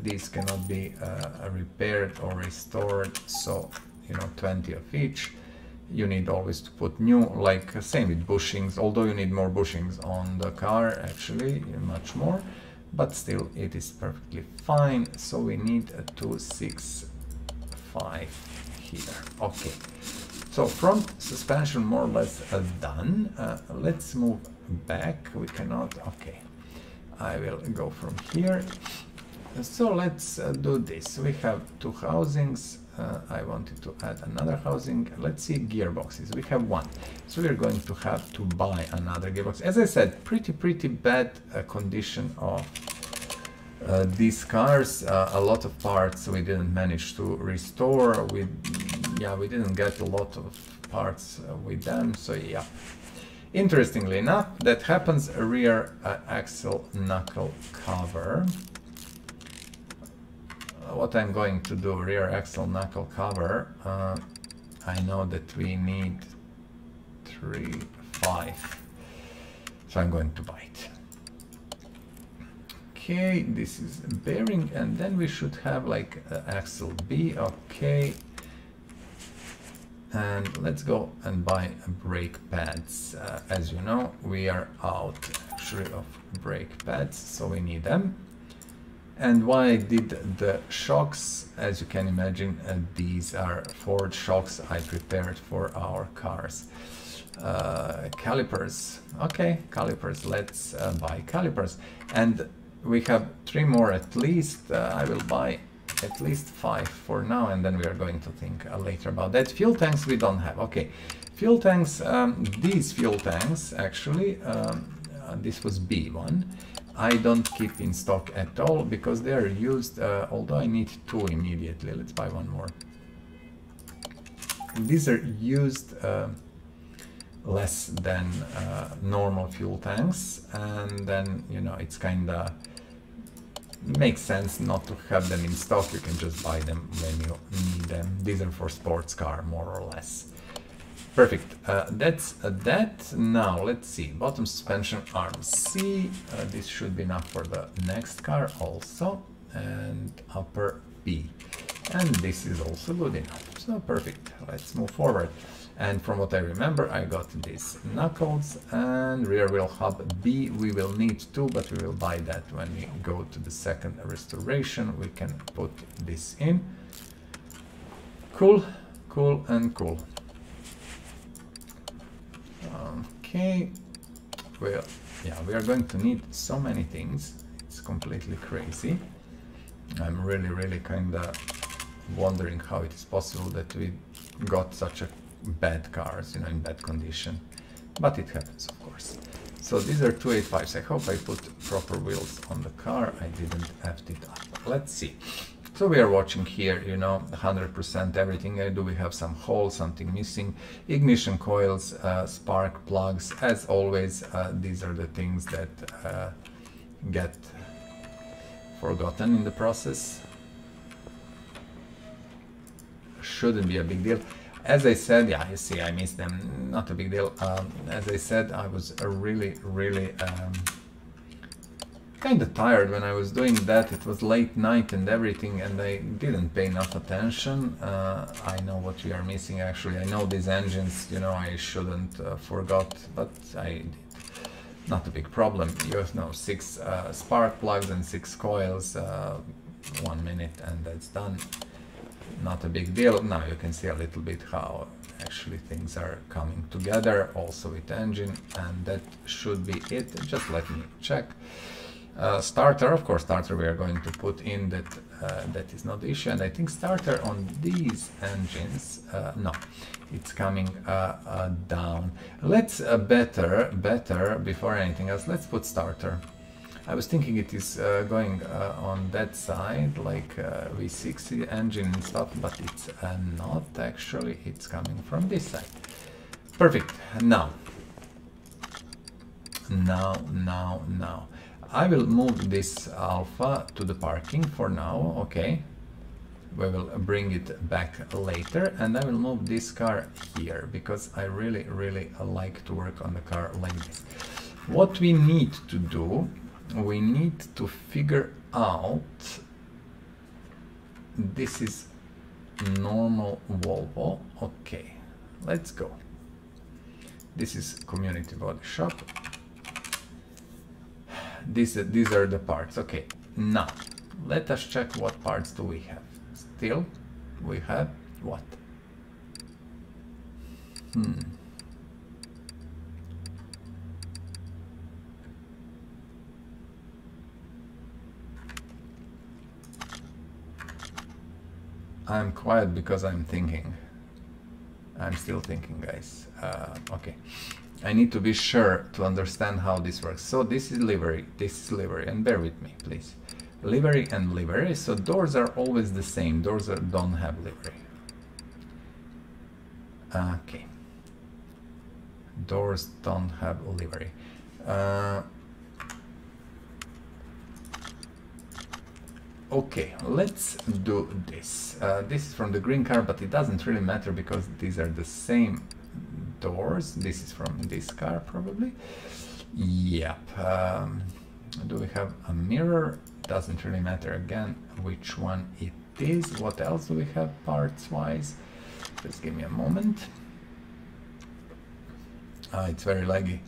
These cannot be repaired or restored, so you know, 20 of each. You need always to put new, like same with bushings, although you need more bushings on the car, actually much more, but still it is perfectly fine. So we need a 265 here. Okay, so front suspension more or less done. Let's move back. We cannot. Okay, I will go from here. So let's do this. We have two housings. I wanted to add another housing. Let's see, gearboxes. We have one. So we're going to have to buy another gearbox. As I said, pretty bad condition of these cars. A lot of parts we didn't manage to restore. We didn't get a lot of parts with them. So yeah. Interestingly enough, that happens. A rear axle knuckle cover. What I'm going to do, rear axle knuckle cover, I know that we need 3, 5, so I'm going to buy it. Okay, this is bearing, and then we should have like axle B. Okay, and let's go and buy brake pads. As you know, we are out actually of brake pads, so we need them. And why I did the shocks, as you can imagine, these are Ford shocks I prepared for our cars. Calipers, okay, calipers, let's buy calipers. And we have 3 more at least. I will buy at least 5 for now, and then we are going to think later about that. Fuel tanks we don't have. Okay, fuel tanks, these fuel tanks actually, this was B1. I don't keep in stock at all because they are used, although I need 2 immediately. Let's buy 1 more. These are used less than normal fuel tanks, and then, you know, it's kind of makes sense not to have them in stock. You can just buy them when you need them. These are for sports car, more or less. Perfect, that's that. Now let's see, bottom suspension arm C, this should be enough for the next car also, and upper B, and this is also good enough. So perfect, let's move forward. And from what I remember, I got these knuckles, and rear wheel hub B we will need 2, but we will buy that when we go to the second restoration. We can put this in. Cool, cool and cool. Okay, well, yeah, we are going to need so many things. It's completely crazy. I'm really kind of wondering how it is possible that we got such a bad cars, you know, in bad condition. But it happens, of course. So these are 285s. I hope I put proper wheels on the car. I didn't heft it up. Let's see. So we are watching here, you know, 100% everything I do. We have some holes, something missing, ignition coils, spark plugs. As always, these are the things that get forgotten in the process. Shouldn't be a big deal. As I said, yeah, you see, I missed them. Not a big deal. As I said, I was really kind of tired when I was doing that. It was late night and everything, and I didn't pay enough attention. I know what we are missing, actually. I know these engines, you know, I shouldn't forgot, but I did. Not a big problem. You know, 6 spark plugs and 6 coils, 1 minute, and that's done. Not a big deal. Now you can see a little bit how actually things are coming together, also with engine, and that should be it. Just let me check. Starter, of course, starter we are going to put in, that that is not the issue. And I think starter on these engines, no, it's coming down. Let's better before anything else, let's put starter. I was thinking it is going on that side, like V60 engine and stuff, but it's not actually. It's coming from this side. Perfect. Now. I will move this Alfa to the parking for now, okay? We will bring it back later, and I will move this car here, because I really like to work on the car like this. What we need to do, we need to figure out, this is normal Volvo, okay, let's go. This is community body shop. These are the parts. Okay, now let us check what parts do we have. Still we have what? I'm quiet because I'm thinking. I'm still thinking, guys. Okay. I need to be sure to understand how this works. So this is livery, and bear with me, please. Livery and livery, so doors are always the same. Doors don't have livery. Okay. Doors don't have livery. Okay, let's do this. This is from the green car, but it doesn't really matter because these are the same doors. This is from this car probably. Yep. Do we have a mirror? Doesn't really matter again which one it is. What else do we have parts wise? Just give me a moment. It's very laggy.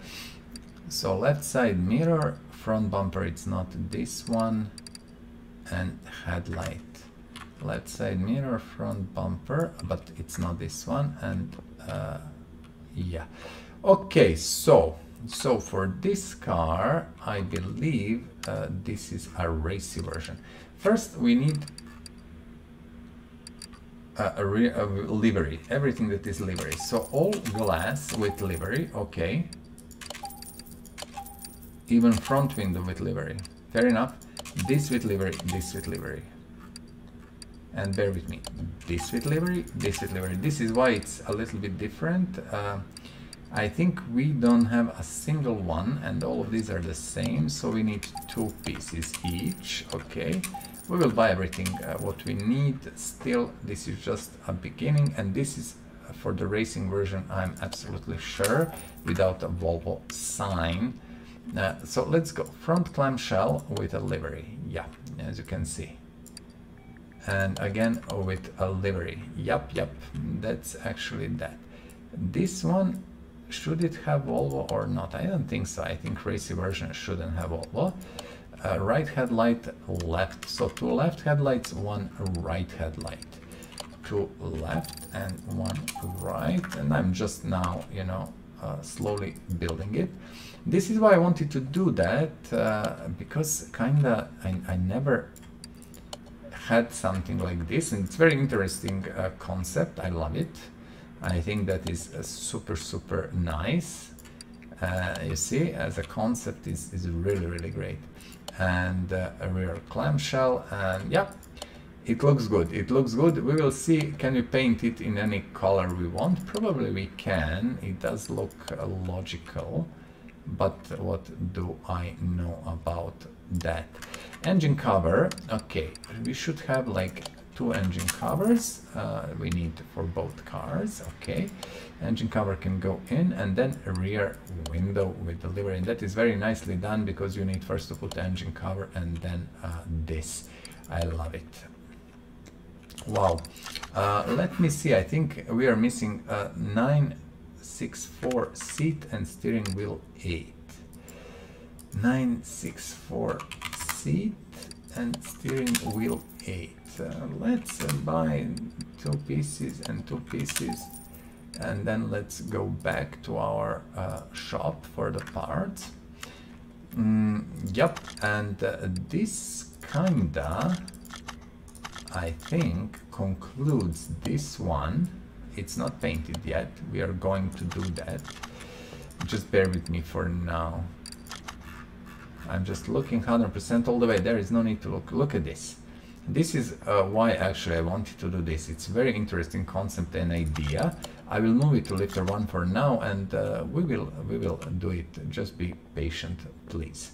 So left side mirror, front bumper, it's not this one, and headlight. Left side mirror, front bumper, but it's not this one, and yeah. Okay, so for this car, I believe this is a racy version. First, we need a livery, everything that is livery. So all glass with livery, okay. Even front window with livery. Fair enough. This with livery, this with livery. And bear with me, this with livery, this with livery. This is why it's a little bit different. I think we don't have a single one, and all of these are the same, so we need 2 pieces each. Okay, we will buy everything what we need. Still, this is just a beginning, and this is for the racing version, I'm absolutely sure, without a Volvo sign. So let's go. Front clamshell with a livery, yeah, as you can see. And again with a livery. Yep, that's actually that. This one, should it have Volvo or not? I don't think so. I think racy version shouldn't have Volvo. Right headlight, left. So 2 left headlights, 1 right headlight. 2 left and 1 right. And I'm just now, you know, slowly building it. This is why I wanted to do that, because kinda I never had something like this, and it's very interesting concept. I love it. I think that is super nice. You see, as a concept is really great. And a rear clamshell, and yeah, it looks good. It looks good. We will see, can we paint it in any color we want? Probably we can. It does look logical, but what do I know about that? Engine cover, okay, we should have like 2 engine covers, we need for both cars, okay. Engine cover can go in, and then a rear window with the livery, and that is very nicely done, because you need first to put the engine cover and then this. I love it. Wow. Let me see, I think we are missing 964 seat and steering wheel 8. 964 seat and steering wheel 8. Let's buy 2 pieces and 2 pieces, and then let's go back to our shop for the parts. Yep, and this kinda, I think, concludes this one. It's not painted yet. We are going to do that. Just bear with me for now. I'm just looking 100% all the way. There is no need to look. Look at this. This is why actually I wanted to do this. It's a very interesting concept and idea. I will move it to lifter 1 for now, and we will do it. Just be patient, please.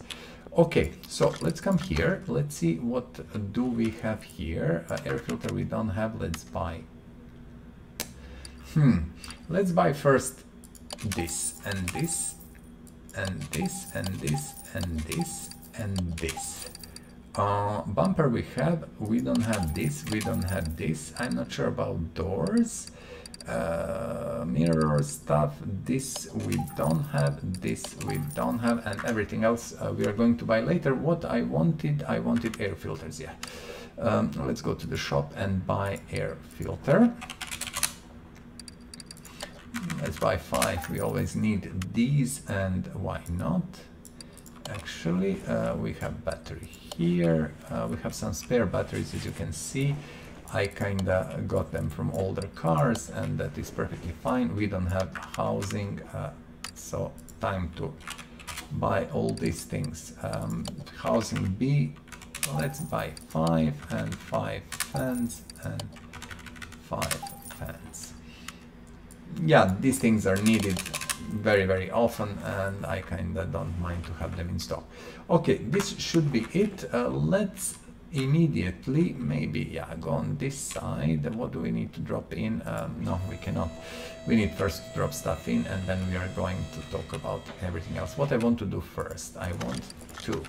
Okay, so let's come here. Let's see what do we have here. Air filter we don't have. Let's buy. Let's buy first this and this and this and this and this and this. Bumper we don't have this, we don't have this. I'm not sure about doors. Mirror stuff, this we don't have, this we don't have, and everything else we are going to buy later. What I wanted air filters, yeah. Let's go to the shop and buy air filter. Let's buy 5. We always need these, and why not? Actually, we have battery here. We have some spare batteries, as you can see. I kinda got them from older cars, and that is perfectly fine. We don't have housing, so time to buy all these things. Housing B, let's buy 5 and 5 fans and 5 fans. Yeah, these things are needed very often, and I kinda don't mind to have them in stock. Okay, this should be it. Let's immediately maybe go on this side. What do we need to drop in? No, we cannot. We need first to drop stuff in, and then we are going to talk about everything else. What I want to do first, I want to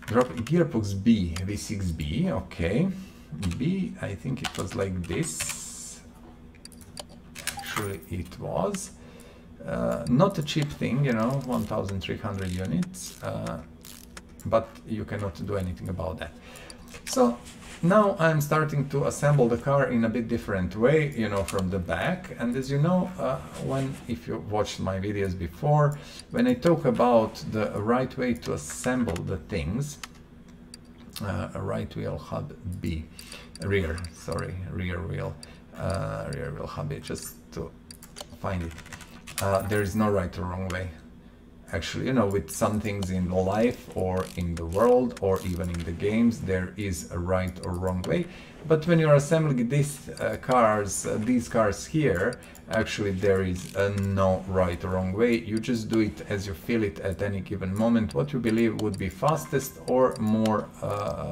drop gearbox B, V6B. Okay, B, I think it was like this. Actually it was not a cheap thing, you know, 1,300 units, but you cannot do anything about that. So now I'm starting to assemble the car in a bit different way, you know, from the back. And as you know, if you watched my videos before, when I talk about the right way to assemble the things, a right wheel hub B, rear wheel hub B, just to find it. There is no right or wrong way. Actually, you know, with some things in life or in the world or even in the games, there is a right or wrong way. But when you're assembling these cars here, actually there is no right or wrong way. You just do it as you feel it at any given moment, what you believe would be fastest or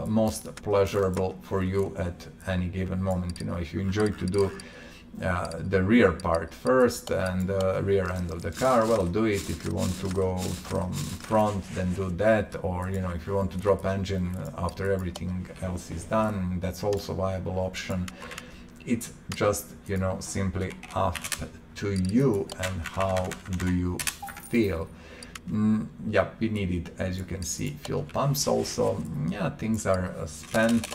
most pleasurable for you at any given moment. You know, if you enjoy to do the rear part first and the rear end of the car, well, do it. If you want to go from front, then do that. Or, you know, if you want to drop engine after everything else is done, that's also a viable option. It's just, you know, simply up to you and how do you feel. Yeah, we needed, as you can see, fuel pumps also. Yeah, things are spent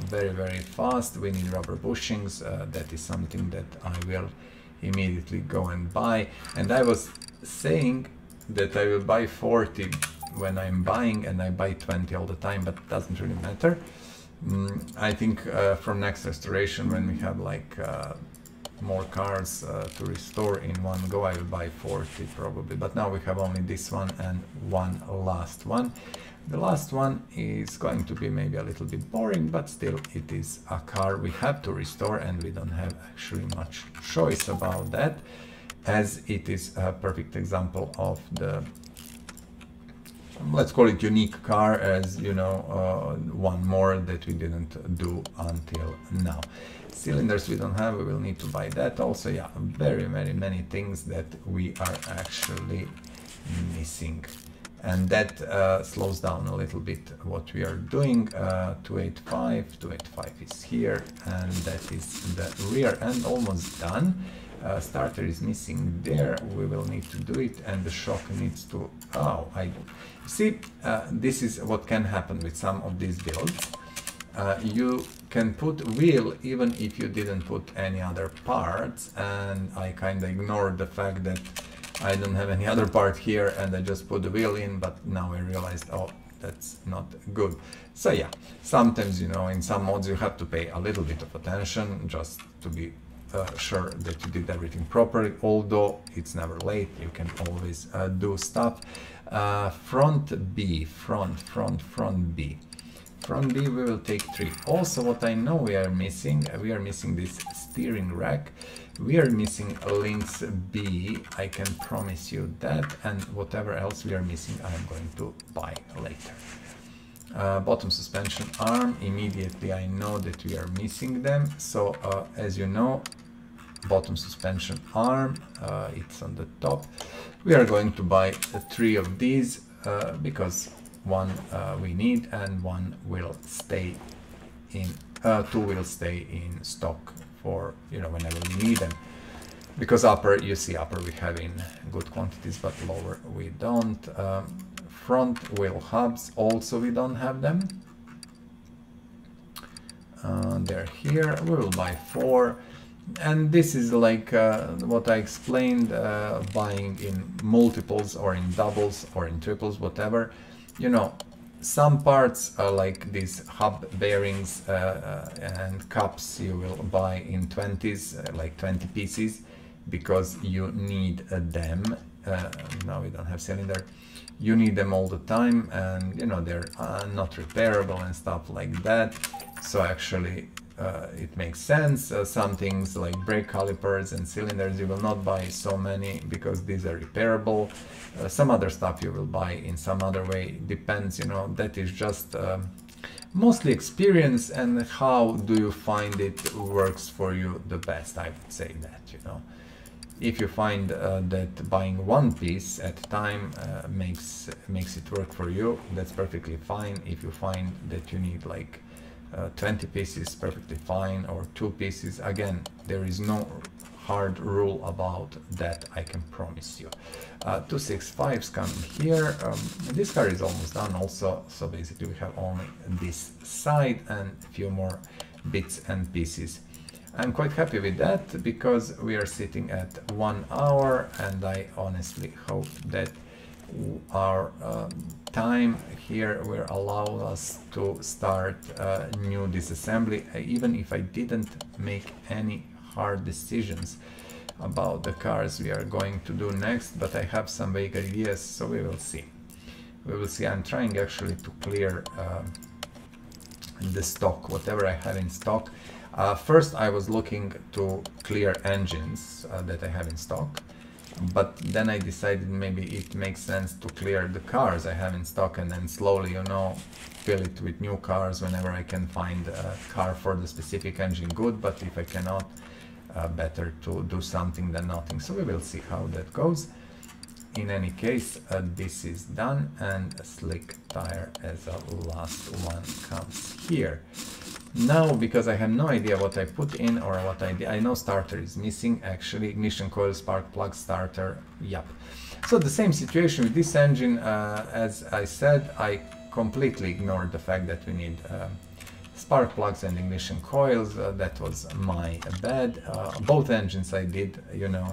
very fast. We need rubber bushings. That is something that I will immediately go and buy. And I was saying that I will buy 40 when I'm buying, and I buy 20 all the time, but it doesn't really matter. I think from next restoration, when we have like more cars to restore in one go, I will buy 40 probably, but now we have only this one and one last one. The last one is going to be maybe a little bit boring, but still it is a car we have to restore, and we don't have actually much choice about that, as it is a perfect example of the, let's call it, unique car, as you know, one more that we didn't do until now. Cylinders we don't have, we will need to buy that also. Yeah, very many things that we are actually missing, and that slows down a little bit what we are doing. 285 is here, and that is the rear end almost done. Starter is missing there, we will need to do it, and the shock needs to, see, this is what can happen with some of these builds. You can put wheel even if you didn't put any other parts, and I kind of ignored the fact that I don't have any other part here, and I just put the wheel in, but now I realized, oh, that's not good. So yeah, sometimes, you know, in some mods you have to pay a little bit of attention just to be sure that you did everything properly, although it's never late, you can always do stuff. Front B, front B. Front B we will take 3. Also, what I know we are missing this steering rack. We are missing links B, I can promise you that, and whatever else we are missing I am going to buy later. Bottom suspension arm, immediately I know that we are missing them, so as you know, bottom suspension arm, it's on the top. We are going to buy 3 of these because one we need, and one will stay in, 2 will stay in stock for, you know, whenever we need them. Because upper, you see, upper we have in good quantities, but lower we don't. Front wheel hubs, also we don't have them. They're here, we will buy 4. And this is like what I explained, buying in multiples or in doubles or in triples, whatever. You know, some parts are like these hub bearings and cups you will buy in 20s, like 20 pieces, because you need them. Now we don't have cylinder. You need them all the time, and you know, they're not repairable and stuff like that. So actually it makes sense. Some things like brake calipers and cylinders you will not buy so many because these are repairable. Some other stuff you will buy in some other way, depends, you know, that is just mostly experience and how do you find it works for you the best, I would say that, you know. If you find that buying one piece at a time makes it work for you, that's perfectly fine. If you find that you need like 20 pieces, perfectly fine, or 2 pieces, again, there is no hard rule about that, I can promise you. 265's coming here. This car is almost done also, so basically we have only this side and a few more bits and pieces. I'm quite happy with that because we are sitting at 1 hour, and I honestly hope that our time here will allow us to start new disassembly, even if I didn't make any hard decisions about the cars we are going to do next, but I have some vague ideas, so we will see. We will see. I'm trying actually to clear the stock, whatever I have in stock. First I was looking to clear engines that I have in stock, but then I decided maybe it makes sense to clear the cars I have in stock and then slowly, you know, fill it with new cars whenever I can find a car for the specific engine good, but if I cannot, better to do something than nothing. So we will see how that goes. In any case, this is done, and a slick tire as a last one comes here. Now, because I have no idea what I put in or what I know starter is missing, actually, ignition coil, spark plug, starter, yep. So the same situation with this engine, as I said, I completely ignored the fact that we need spark plugs and ignition coils, that was my bad. Both engines I did, you know,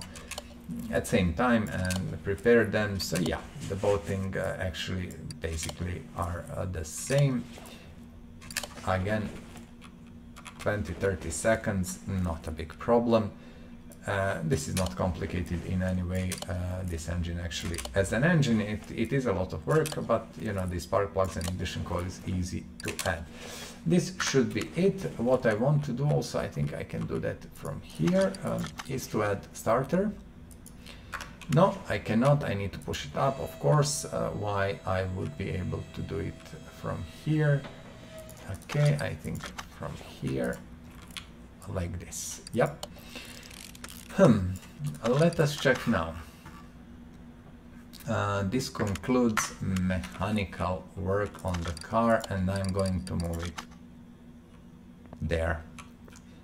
at same time and prepared them. So yeah, the both thing actually basically are the same. Again, 20-30 seconds, not a big problem. This is not complicated in any way. This engine actually, as an engine, it is a lot of work, but you know, the spark plugs and ignition coil is easy to add. This should be it. What I want to do also, I think I can do that from here, is to add starter. No, I cannot. I need to push it up, of course. Why I would be able to do it from here? Okay, I think from here, like this. Yep. Let us check now. This concludes mechanical work on the car, and I'm going to move it there.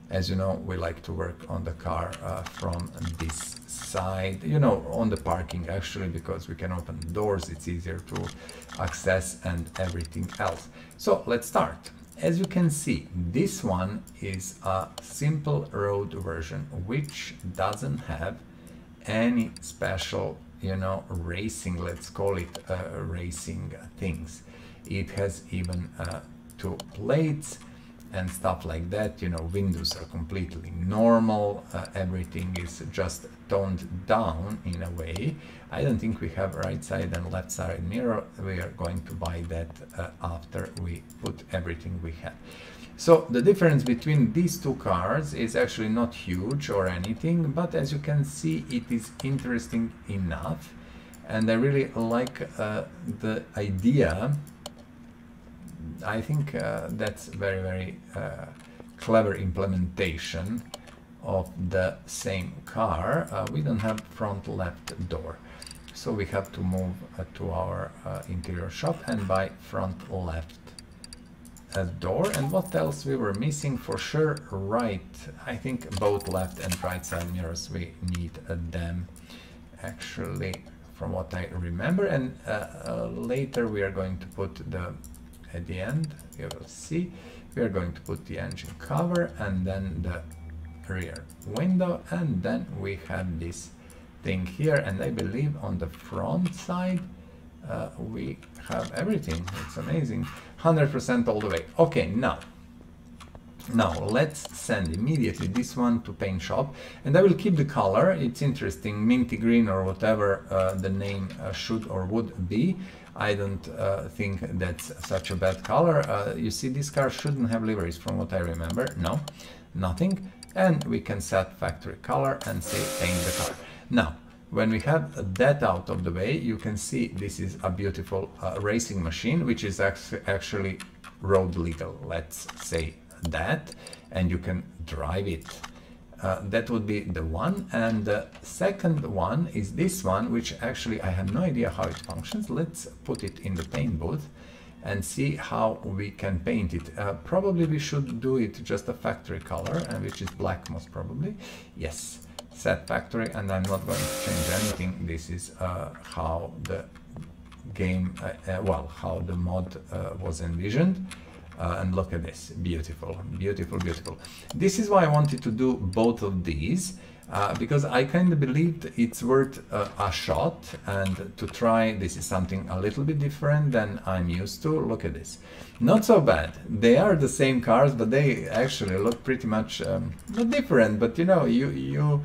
As you know, we like to work on the car from this side, you know, on the parking actually, because we can open the doors, it's easier to access and everything else. So let's start. As you can see, this one is a simple road version, which doesn't have any special, you know, racing, let's call it racing things. It has even 2 plates and stuff like that. You know, windows are completely normal, everything is just toned down in a way. I don't think we have right side and left side mirror. We are going to buy that after we put everything we have. So the difference between these 2 cars is actually not huge or anything, but as you can see, it is interesting enough, and I really like the idea. I think that's very, very clever implementation of the same car. We don't have front left door, so we have to move to our interior shop and buy front left door. And what else we were missing? For sure, right. I think both left and right side mirrors, we need them actually, from what I remember. And later we are going to put the, at the end, you will see, we are going to put the engine cover and then the rear window, and then we have this thing here, and I believe on the front side we have everything. It's amazing. 100% all the way. Okay, now let's send immediately this one to paint shop, and I will keep the color. It's interesting, minty green or whatever the name should or would be. I don't think that's such a bad color. You see, this car shouldn't have liveries from what I remember. No, nothing. And we can set factory color and say paint the car. Now, when we have that out of the way, you can see this is a beautiful racing machine, which is actually road legal, let's say that, and you can drive it. That would be the one. And the second one is this one, which actually I have no idea how it functions. Let's put it in the paint booth and see how we can paint it. Probably we should do it just a factory color, which is black most probably. Yes, set factory, and I'm not going to change anything. This is how the game, well, how the mod was envisioned. And look at this, beautiful, beautiful, beautiful. This is why I wanted to do both of these, because I kind of believed it's worth a shot and to try. This is something a little bit different than I'm used to. Look at this, not so bad. They are the same cars, but they actually look pretty much not different, but you know, you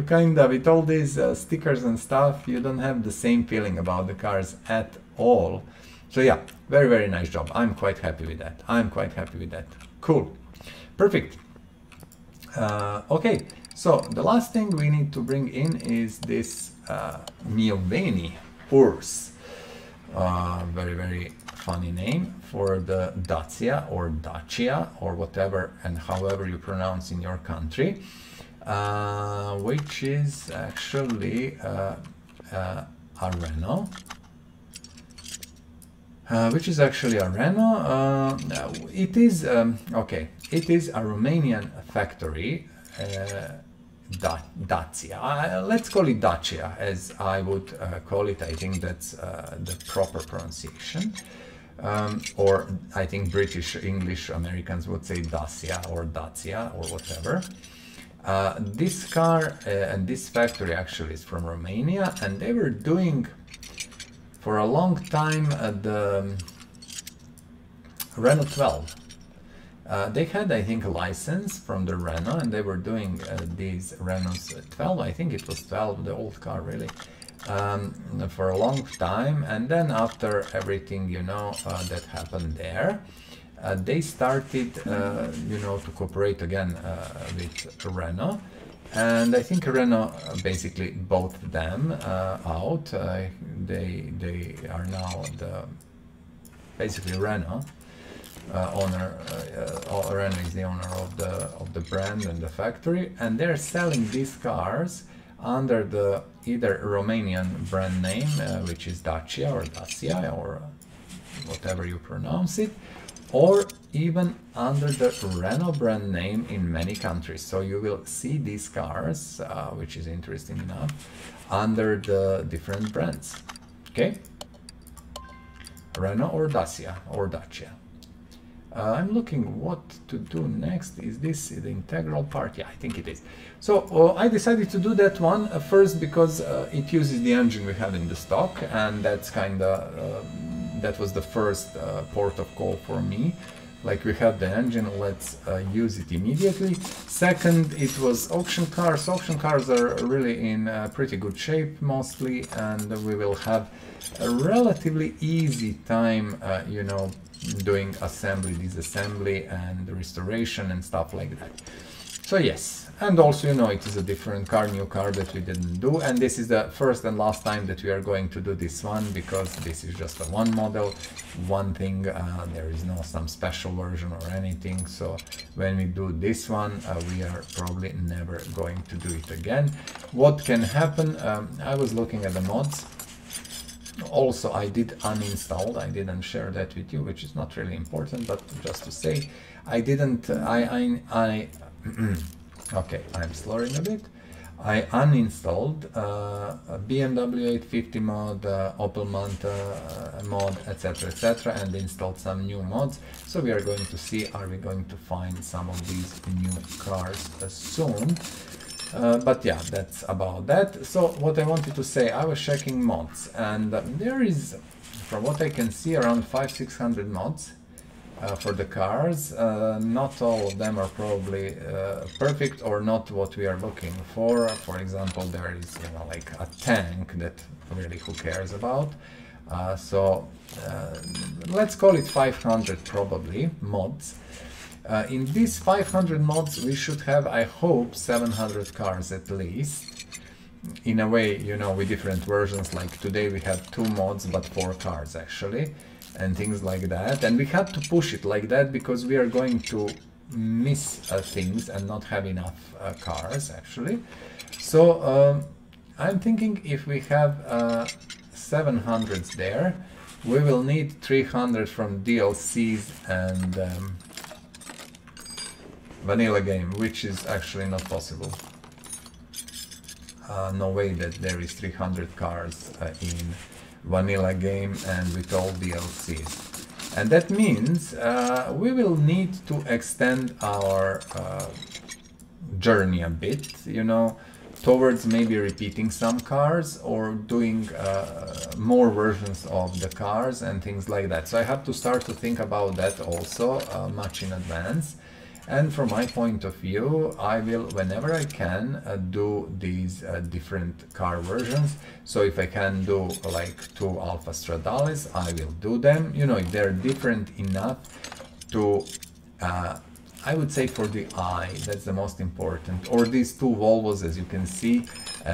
kind of, with all these stickers and stuff, you don't have the same feeling about the cars at all. So yeah, very, very nice job. I'm quite happy with that. I'm quite happy with that. Cool. Perfect. Okay, so the last thing we need to bring in is this Mioveni Urs. Very, very funny name for the Dacia or whatever and however you pronounce in your country, which is actually a Renault. Which is actually a Renault. It is okay. It is a Romanian factory, Dacia. Let's call it Dacia, as I would call it. I think that's the proper pronunciation. or I think British English Americans would say Dacia or Dacia or whatever. This car and this factory actually is from Romania, and they were doing for a long time the Renault 12. They had, I think, a license from the Renault, and they were doing these Renaults 12. I think it was 12, the old car, really, for a long time. And then after everything, you know, that happened there, they started, you know, to cooperate again with Renault. And I think Renault basically bought them out. They are now basically Renault owner. Renault is the owner of the brand and the factory, and they're selling these cars under the either Romanian brand name, which is Dacia or Dacia or whatever you pronounce it, or even under the Renault brand name in many countries. So you will see these cars, which is interesting enough, under the different brands. Okay, Renault or Dacia or Dacia. I'm looking what to do next. Is this the integral part? Yeah, I think it is. So I decided to do that one first because it uses the engine we had in the stock, and that's kind of that was the first port of call for me. Like, we have the engine, let's use it immediately. Second, it was auction cars. Auction cars are really in pretty good shape mostly, and we will have a relatively easy time, you know, doing assembly, disassembly, and restoration and stuff like that. So yes, and also, you know, it is a different car, new car that we didn't do, and this is the first and last time that we are going to do this one, because this is just a one model, one thing, there is no some special version or anything. So when we do this one, we are probably never going to do it again. What can happen, I was looking at the mods. Also, I did uninstall, I didn't share that with you, which is not really important, but just to say, I didn't, okay, I'm slurring a bit. I uninstalled a BMW 850 mod, Opel Manta mod, etc., and installed some new mods. So we are going to see, are we going to find some of these new cars soon. But yeah, that's about that. So what I wanted to say, I was checking mods, and there is, from what I can see, around 500-600 mods for the cars. Not all of them are probably perfect or not what we are looking for. For example, there is, you know, like a tank that really who cares about. So let's call it 500 probably mods. In these 500 mods, we should have, I hope, 700 cars at least. In a way, you know, with different versions, like today we have 2 mods, but 4 cars actually, and things like that. And we had to push it like that because we are going to miss things and not have enough cars actually. So I'm thinking if we have 700s there, we will need 300 from DLCs and vanilla game, which is actually not possible. No way that there is 300 cars in vanilla game and with all DLCs. And that means we will need to extend our journey a bit, you know, towards maybe repeating some cars or doing more versions of the cars and things like that. So I have to start to think about that also much in advance. And from my point of view, I will, whenever I can, do these different car versions. So if I can do like 2 Alfa Stradales, I will do them. You know, if they're different enough to, I would say for the eye, that's the most important. Or these 2 Volvos, as you can see,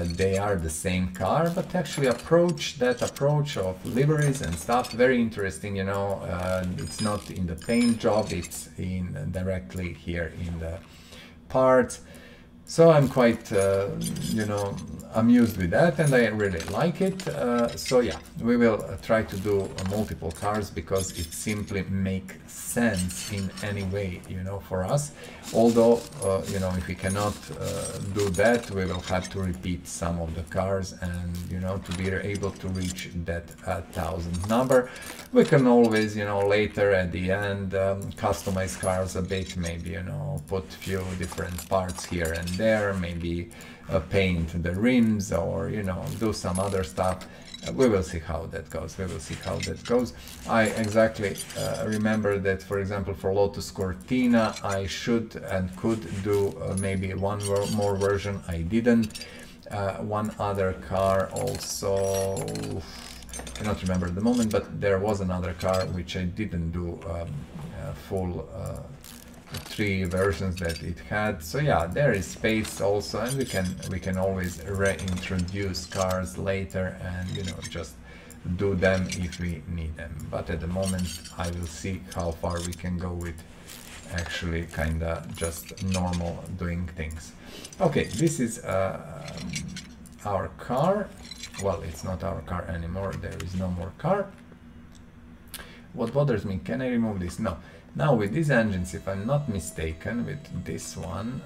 they are the same car, but actually that approach of liveries and stuff, very interesting, you know. It's not in the paint job, it's in directly here in the parts. So I'm quite, you know, amused with that, and I really like it. So yeah, we will try to do multiple cars because it simply makes sense in any way, you know, for us. Although, you know, if we cannot do that, we will have to repeat some of the cars, and you know, to be able to reach that 1,000 number, we can always, you know, later at the end customize cars a bit, maybe, you know, put few different parts here and there, maybe paint the rims, or you know, do some other stuff. We will see how that goes. We will see how that goes. I exactly remember that, for example, for Lotus Cortina, I should and could do maybe one more version. I didn't. One other car also, I cannot remember at the moment, but there was another car which I didn't do full 3 versions that it had. So yeah, there is space also, and we can always reintroduce cars later, and you know, just do them if we need them. But at the moment I will see how far we can go with actually kinda just normal doing things. Okay, this is our car. Well, it's not our car anymore, there is no more car. What bothers me, can I remove this? No. Now with these engines, if I'm not mistaken, with this one,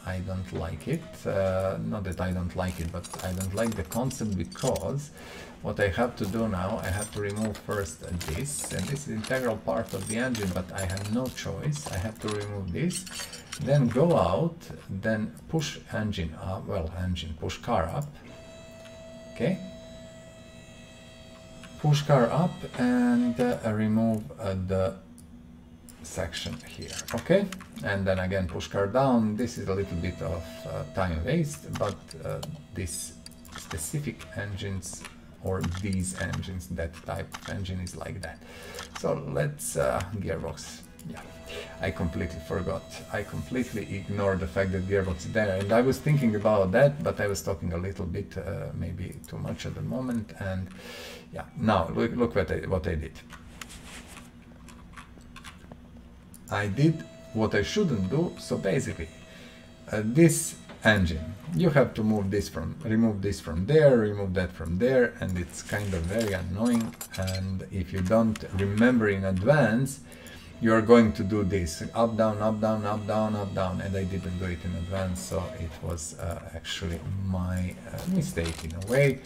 I don't like it. Not that I don't like it, but I don't like the concept, because what I have to do now, I have to remove first this, and this is integral part of the engine, but I have no choice. I have to remove this, then go out, then push engine up, well, push car up, okay? Push car up and remove the section here, okay, and then again push car down. This is a little bit of time waste, but this specific engines, or these engines, that type of engine is like that. So let's gearbox. Yeah, I completely forgot. I completely ignored the fact that gearbox is there, and I was thinking about that, but I was talking a little bit maybe too much at the moment. And yeah, now look what I did. I did what I shouldn't do. So basically, this engine, you have to remove this from there, remove that from there, and it's kind of very annoying. And if you don't remember in advance, you're going to do this up, down, up, down, up, down, up, down, and I didn't do it in advance, so it was actually my mistake in a way.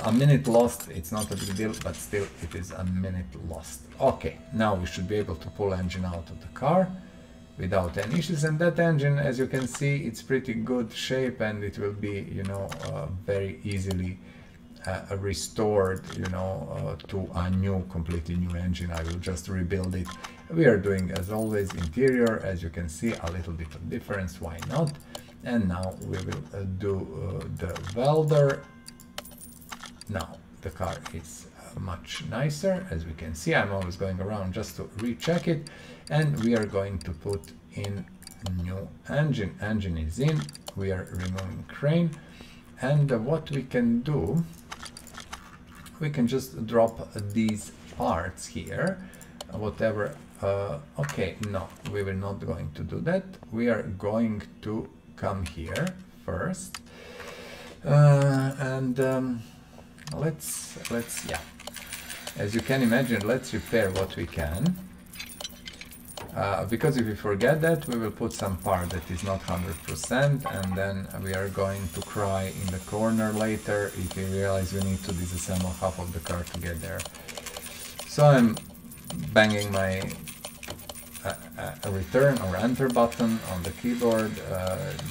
A minute lost, it's not a big deal, but still it is a minute lost. Okay, now we should be able to pull engine out of the car without any issues, and that engine, as you can see, it's pretty good shape, and it will be, you know, very easily restored, you know, to a completely new engine. I will just rebuild it. We are doing, as always, interior. As you can see, a little bit of difference, why not? And now we will do the welder. Now the car is much nicer, as we can see. I'm always going around just to recheck it, and we are going to put in new engine. Engine is in. We are removing crane, and what we can do, we can just drop these parts here, whatever. Okay, no, we were not going to do that. We are going to come here first, and let's yeah, as you can imagine, let's repair what we can, because if we forget that, we will put some part that is not 100%, and then we are going to cry in the corner later if we realize we need to disassemble half of the car to get there. So I'm banging my return or enter button on the keyboard.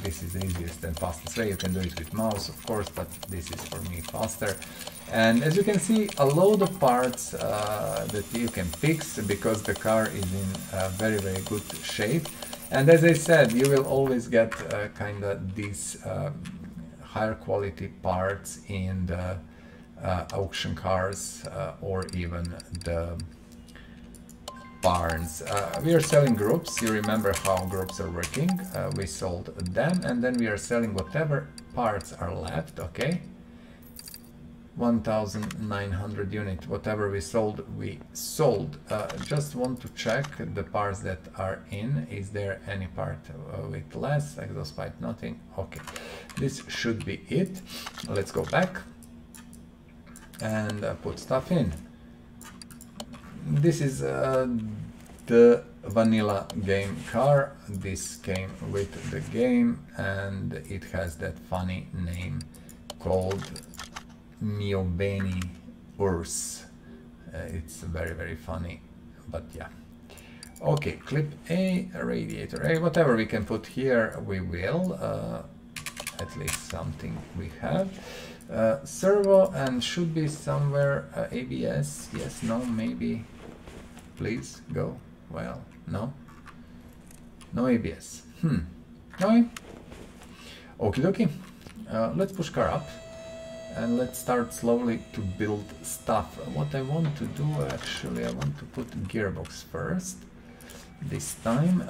This is the easiest and fastest way. You can do it with mouse, of course, but this is for me faster. And as you can see, a load of parts that you can fix, because the car is in very, very good shape. And as I said, you will always get kind of these higher quality parts in the auction cars or even the barns. We are selling groups. You remember how groups are working. We sold them, and then we are selling whatever parts are left, okay? 1,900 units. Whatever we sold, we sold. Just want to check the parts that are in. Is there any part with less? Exhaust pipe, nothing. Okay, this should be it. Let's go back and put stuff in. This is the vanilla game car. This came with the game and it has that funny name called Mioveni Urs. It's very, very funny, but yeah. Okay, clip A, radiator A, whatever we can put here, we will. At least something we have. Servo, and should be somewhere ABS. Yes, no, maybe. Please go. Well, no. No ABS. Okay. Okie dokie. Let's push car up. And let's start slowly to build stuff. What I want to do, actually, I want to put gearbox first this time,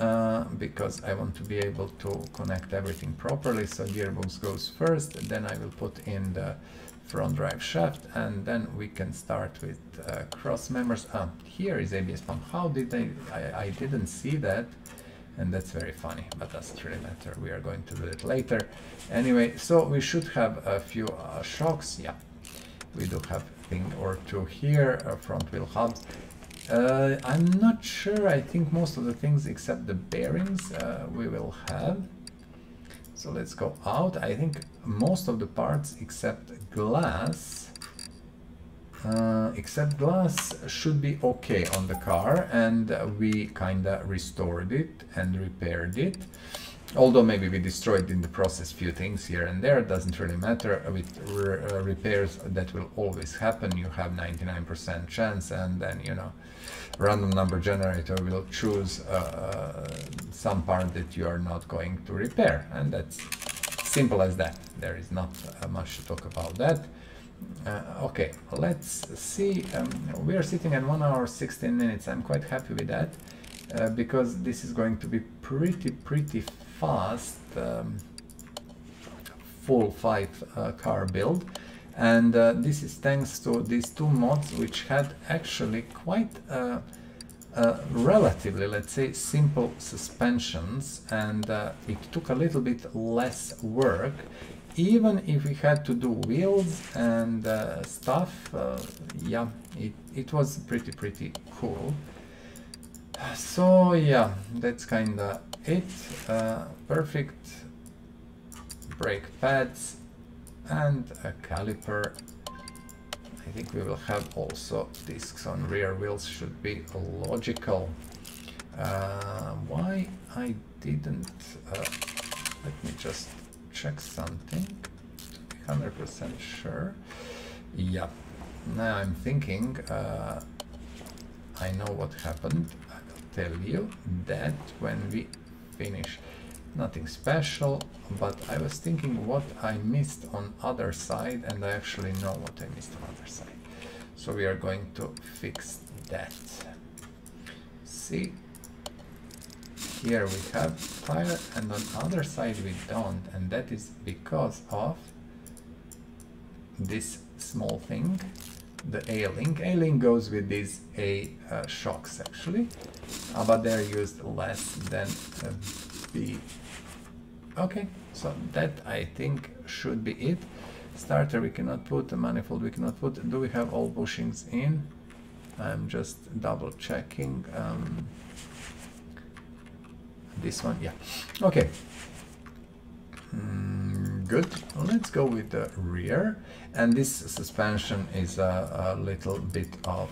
because I want to be able to connect everything properly. So gearbox goes first, then I will put in the front drive shaft, and then we can start with cross members. Here is ABS pump. How did I didn't see that. And that's very funny, but doesn't really matter. We are going to do it later. Anyway, so we should have a few shocks. Yeah, we do have a thing or two here, front wheel hubs. I'm not sure. I think most of the things except the bearings we will have. So let's go out. I think most of the parts except glass should be okay on the car, and we kinda restored it and repaired it, although maybe we destroyed in the process few things here and there. It doesn't really matter. With repairs, that will always happen. You have 99% chance, and then, you know, random number generator will choose some part that you are not going to repair, and that's simple as that. There is not much to talk about that. Okay, let's see. We are sitting at 1 hour 16 minutes. I'm quite happy with that, because this is going to be pretty fast, full 5 car build, and this is thanks to these two mods, which had actually quite relatively, let's say, simple suspensions, and it took a little bit less work. Even if we had to do wheels and stuff, yeah, it was pretty cool. So yeah, that's kinda it. Perfect brake pads and a caliper. I think we will have also discs on rear wheels, should be logical. Why I didn't, let me just check something, 100% sure. Yeah, now I'm thinking, I know what happened. I will tell you that when we finish. Nothing special, but I was thinking what I missed on other side, and I actually know what I missed on other side. So we are going to fix that. See? Here we have tire, and on the other side we don't, and that is because of this small thing, the A-link. A-link goes with these A shocks actually, but they're used less than B. Okay, so that I think should be it. Starter we cannot put, the manifold we cannot put. Do we have all bushings in? I'm just double checking. This one, yeah. Okay. Good. Let's go with the rear. And this suspension is a little bit of,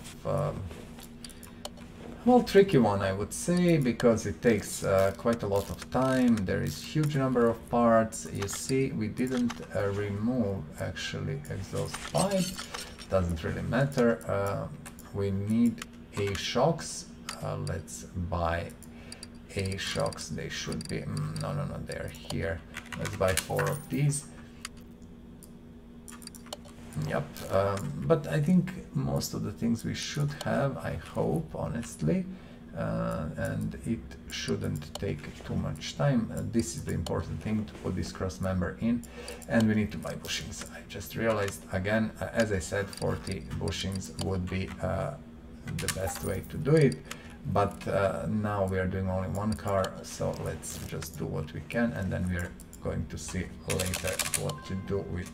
well, tricky one, I would say, because it takes quite a lot of time. There is huge number of parts. You see, we didn't remove actually exhaust pipe. Doesn't really matter. We need A shocks. Let's buy A shocks. They should be, no, they're here. Let's buy 4 of these. Yep, but I think most of the things we should have, I hope, honestly. and it shouldn't take too much time. This is the important thing, to put this cross member in, and we need to buy bushings. I just realized again, as I said, 40 bushings would be the best way to do it, but now we are doing only one car, so let's just do what we can, and then we are going to see later what to do with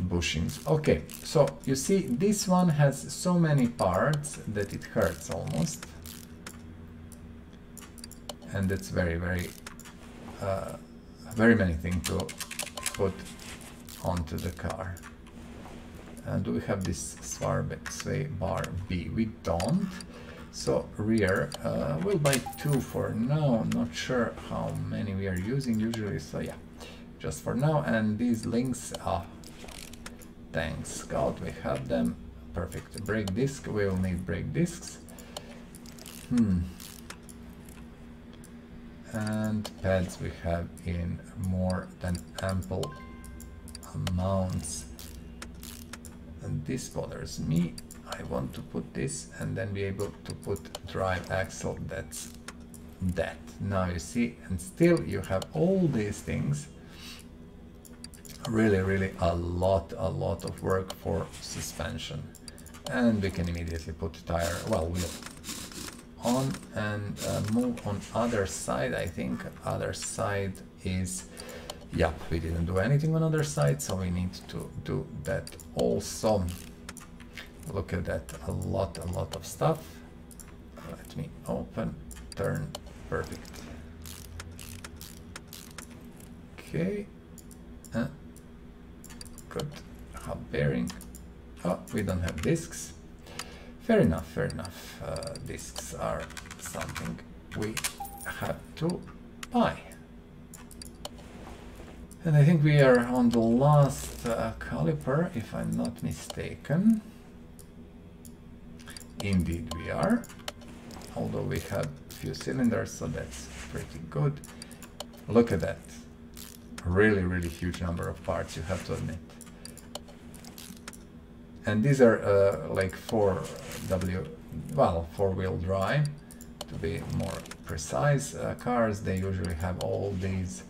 bushings. Okay, so you see this one has so many parts that it hurts almost, and it's very many things to put onto the car. Do we have this sway bar B? We don't. So rear, we'll buy 2 for now. Not sure how many we are using usually, so yeah, just for now. And these links, thanks God we have them. Perfect. Brake disc, we will need brake discs. And pads we have in more than ample amounts. And this bothers me. I want to put this and then be able to put drive axle. That's that. Now you see, and still you have all these things. Really a lot of work for suspension. And we can immediately put tire, well, wheel on, and move on other side. I think other side is, yep, we didn't do anything on other side, so we need to do that also. Look at that, a lot of stuff. Let me open, turn, perfect. Okay, good. Hub bearing. Oh, we don't have discs. Fair enough. Discs are something we have to buy. And I think we are on the last caliper, if I'm not mistaken. Indeed we are, although we have a few cylinders, so that's pretty good. Look at that. Really huge number of parts, you have to admit. And these are like four-wheel drive, to be more precise. Cars, they usually have all these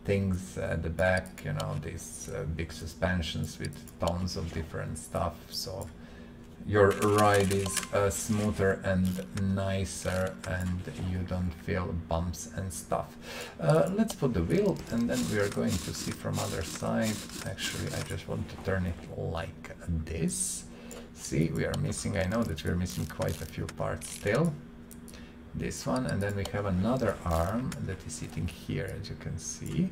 things at the back, you know, these big suspensions with tons of different stuff, so your ride is smoother and nicer, and you don't feel bumps and stuff. Let's put the wheel, and then we are going to see from other side. Actually, I just want to turn it like this. See, we are missing, I know that we're missing quite a few parts still. This one, and then we have another arm that is sitting here, as you can see.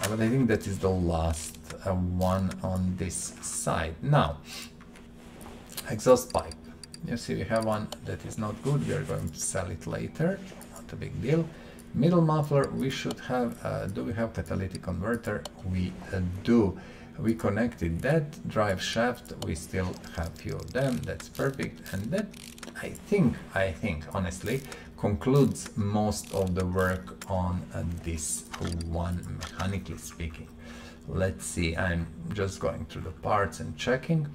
But I think that is the last one on this side. Now, exhaust pipe. You see we have one that is not good, we are going to sell it later, not a big deal. Middle muffler we should have, do we have catalytic converter? We do. We connected that. Drive shaft, we still have few of them, that's perfect. And that, I think honestly, concludes most of the work on this one, mechanically speaking. Let's see, I'm just going through the parts and checking.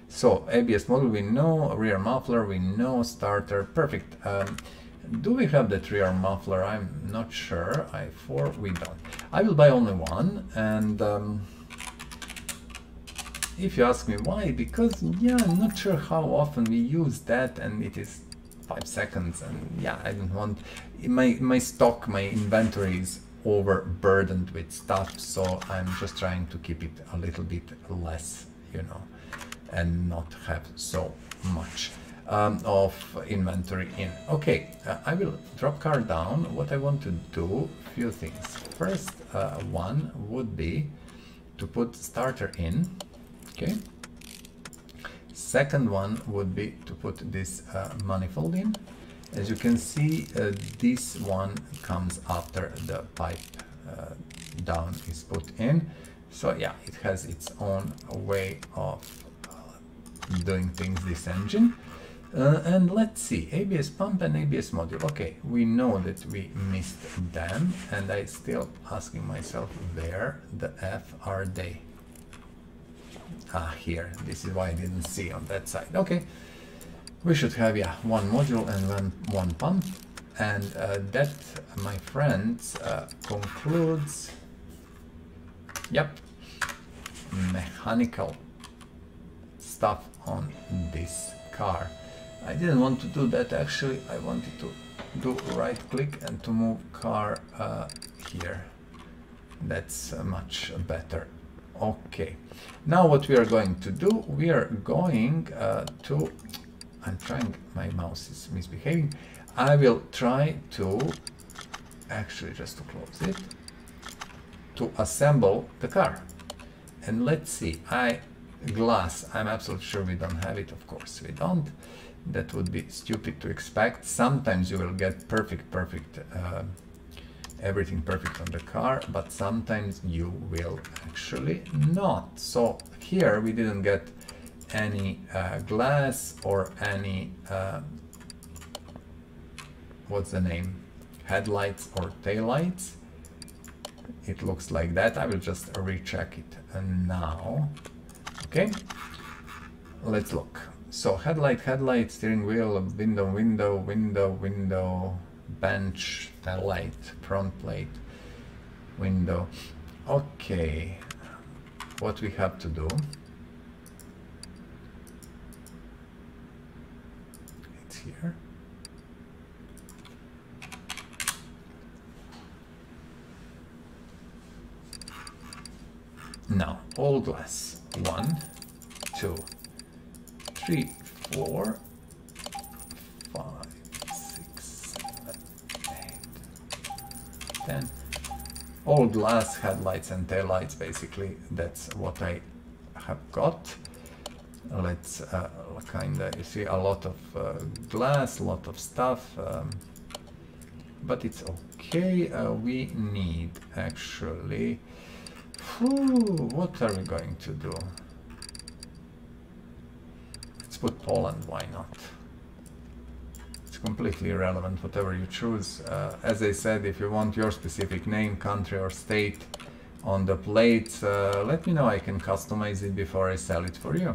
So ABS module we know, rear muffler we know, starter, perfect. Do we have that rear muffler? I'm not sure. i4 we don't. I will buy only one, and if you ask me why, because yeah, I'm not sure how often we use that, and it is 5 seconds, and yeah, I don't want my stock, my inventory is overburdened with stuff, so I'm just trying to keep it a little bit less, you know, and not have so much of inventory in. Okay, I will drop car down. What I want to do, few things. First one would be to put starter in. Okay. Second one would be to put this manifold in. As you can see, this one comes after the pipe down is put in. So yeah, it has its own way of doing things, this engine. And let's see, ABS pump and ABS module. Okay, we know that we missed them, and I still asking myself, where the F are they? Ah, here. This is why I didn't see on that side. Okay. we should have, yeah, one module and one pump. And that, my friends, concludes, yep, mechanical stuff on this car. I didn't want to do that actually. I wanted to do right click and to move car here. That's much better. Okay, now what we are going to do, we are going to, I'm trying, my mouse is misbehaving. I will try to, actually just to close it, to assemble the car. And let's see, glass, I'm absolutely sure we don't have it, of course we don't. That would be stupid to expect. Sometimes you will get perfect, everything perfect on the car, but sometimes you will actually not. So here we didn't get any glass or any, what's the name, headlights or taillights. It looks like that. I will just recheck it now. Okay, let's look. So headlight, steering wheel, window, bench, tail light, front plate, window. Okay, what we have to do, it's here. Now, all glass, 1, 2, 3, 4, 5, 6, 7, 8, 10. All glass, headlights and taillights, basically. That's what I have got. Let's kinda, you see a lot of glass, a lot of stuff, but it's okay. We need actually, what are we going to do? Let's put Poland, why not? It's completely irrelevant, whatever you choose. As I said, if you want your specific name, country or state on the plates, let me know, I can customize it before I sell it for you.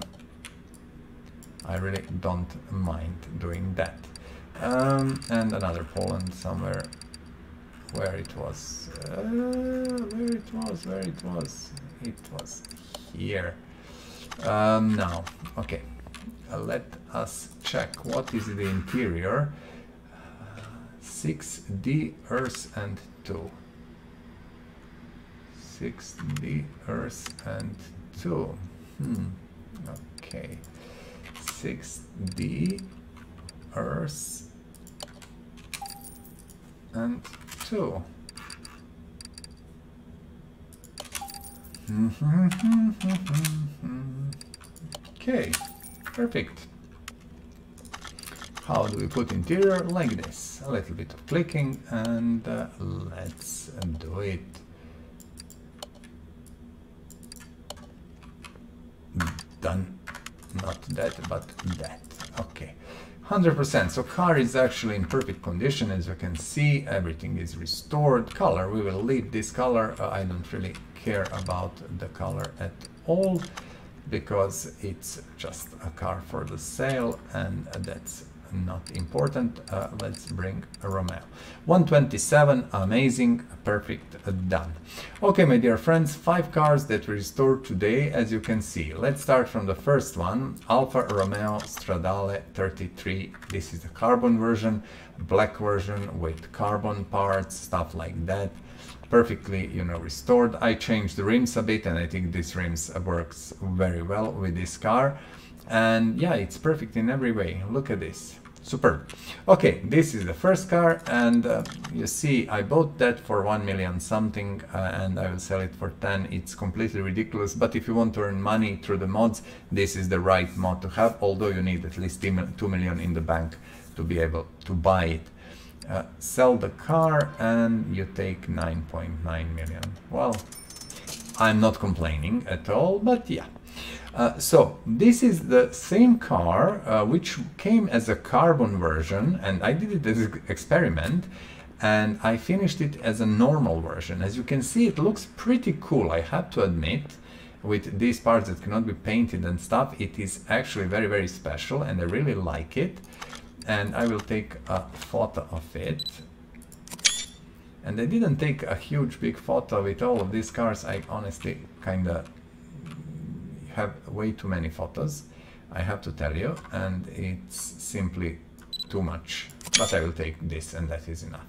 I really don't mind doing that. And another Poland somewhere. Where it was, it was here. Now, okay, let us check what is the interior. 6D Urs and 2. 6D Urs and 2. Okay, 6D Urs and 2. Okay, perfect. How do we put interior? Like this. A little bit of clicking and let's do it. Done. Not that, but that. Okay. 100%. So car is actually in perfect condition. As you can see, everything is restored. Color, we will leave this color. I don't really care about the color at all because it's just a car for the sale and that's not important. Let's bring a Romeo. 127, amazing, perfect, done. Okay, my dear friends, 5 cars that we restored today, as you can see. Let's start from the first one, Alfa Romeo Stradale 33. This is the carbon version, black version with carbon parts, stuff like that. Perfectly, you know, restored. I changed the rims a bit and I think this rims works very well with this car. And yeah, it's perfect in every way. Look at this. Superb. Okay, this is the first car and you see I bought that for 1 million something and I will sell it for 10. It's completely ridiculous, but if you want to earn money through the mods, this is the right mod to have, although you need at least 2 million in the bank to be able to buy it. Sell the car and you take 9.9 million. Well, I'm not complaining at all, but yeah. So this is the same car which came as a carbon version, and I did it as an experiment and I finished it as a normal version. As you can see, it looks pretty cool, I have to admit. with these parts that cannot be painted and stuff, it is actually very, very special, and I really like it. And I will take a photo of it. And I didn't take a huge big photo with all of these cars. I honestly kind of have way too many photos, I have to tell you, and it's simply too much. But I will take this, and that is enough.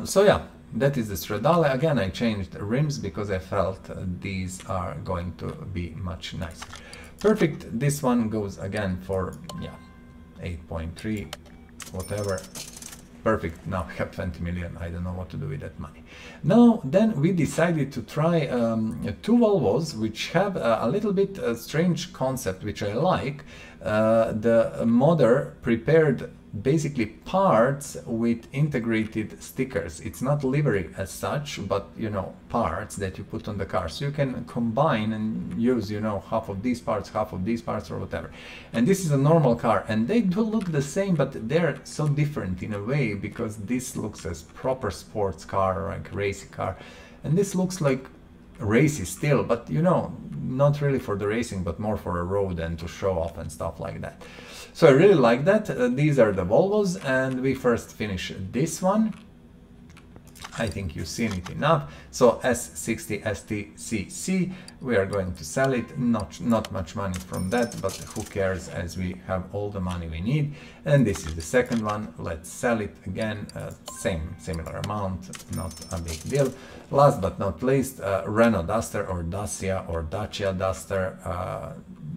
So yeah, that is the Stradale. Again, I changed the rims because I felt these are going to be much nicer. Perfect. This one goes again for, yeah, 8.3, whatever. Perfect. Now we have 20 million. I don't know what to do with that money. Now, then we decided to try two Volvos, which have a little bit strange concept, which I like. The modder prepared basically parts with integrated stickers. It's not livery as such, but you know, parts that you put on the car, so you can combine and use, you know, half of these parts or whatever. And this is a normal car, and they do look the same, but they're so different in a way, because this looks as proper sports car, like racing car, and this looks like racy still, but you know, not really for the racing, but more for a road and to show off and stuff like that. So I really like that. These are the Volvos, and we first finish this one. I think you've seen it enough. So S60 STCC, we are going to sell it. Not much money from that, but who cares, as we have all the money we need. And this is the second one. Let's sell it again. Similar amount, not a big deal. Last but not least, Renault Duster or Dacia Duster,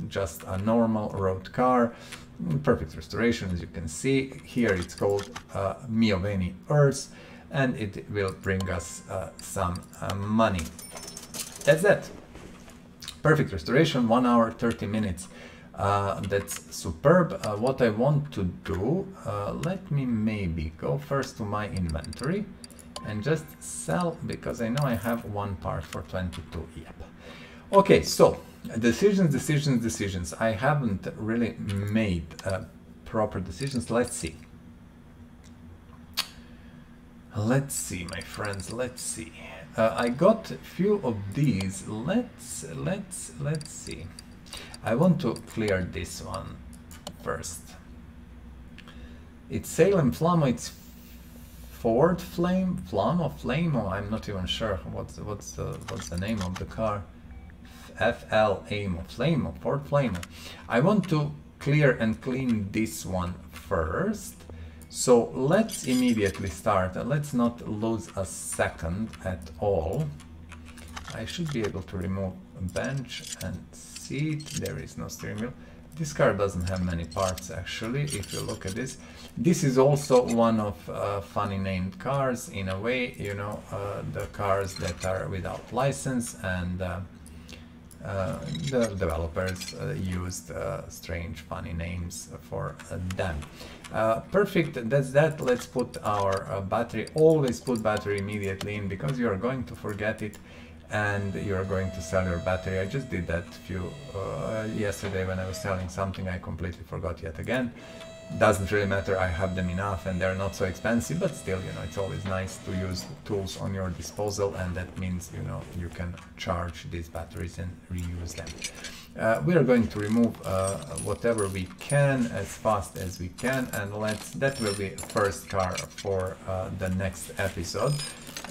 just a normal road car. Perfect restoration, as you can see. Here it's called Mioveni Urs, and it will bring us some money. That's that. Perfect restoration, 1 hour 30 minutes. That's superb. What I want to do, let me maybe go first to my inventory and just sell, because I know I have one part for 22. Yep. Okay, so decisions. I haven't really made proper decisions. Let's see, my friends. Let's see. I got a few of these. Let's see. I want to clear this one first. It's Salem Flamo. It's Ford Flamo. I'm not even sure what's the name of the car. Ford Flamo. I want to clear and clean this one first. So let's immediately start. Let's not lose a second at all. I should be able to remove a bench and seat. There is no steering wheel. This car doesn't have many parts, actually, if you look at this. This is also one of funny named cars, in a way, you know, the cars that are without license, and the developers used strange, funny names for them. Perfect, that's that. Let's put our battery. Always put battery immediately in, because you are going to forget it and you are going to sell your battery. I just did that yesterday when I was selling something. I completely forgot yet again. Doesn't really matter, I have them enough and they're not so expensive, but still, you know, it's always nice to use tools on your disposal, and that means, you know, you can charge these batteries and reuse them. We are going to remove whatever we can as fast as we can, and that will be first car for the next episode.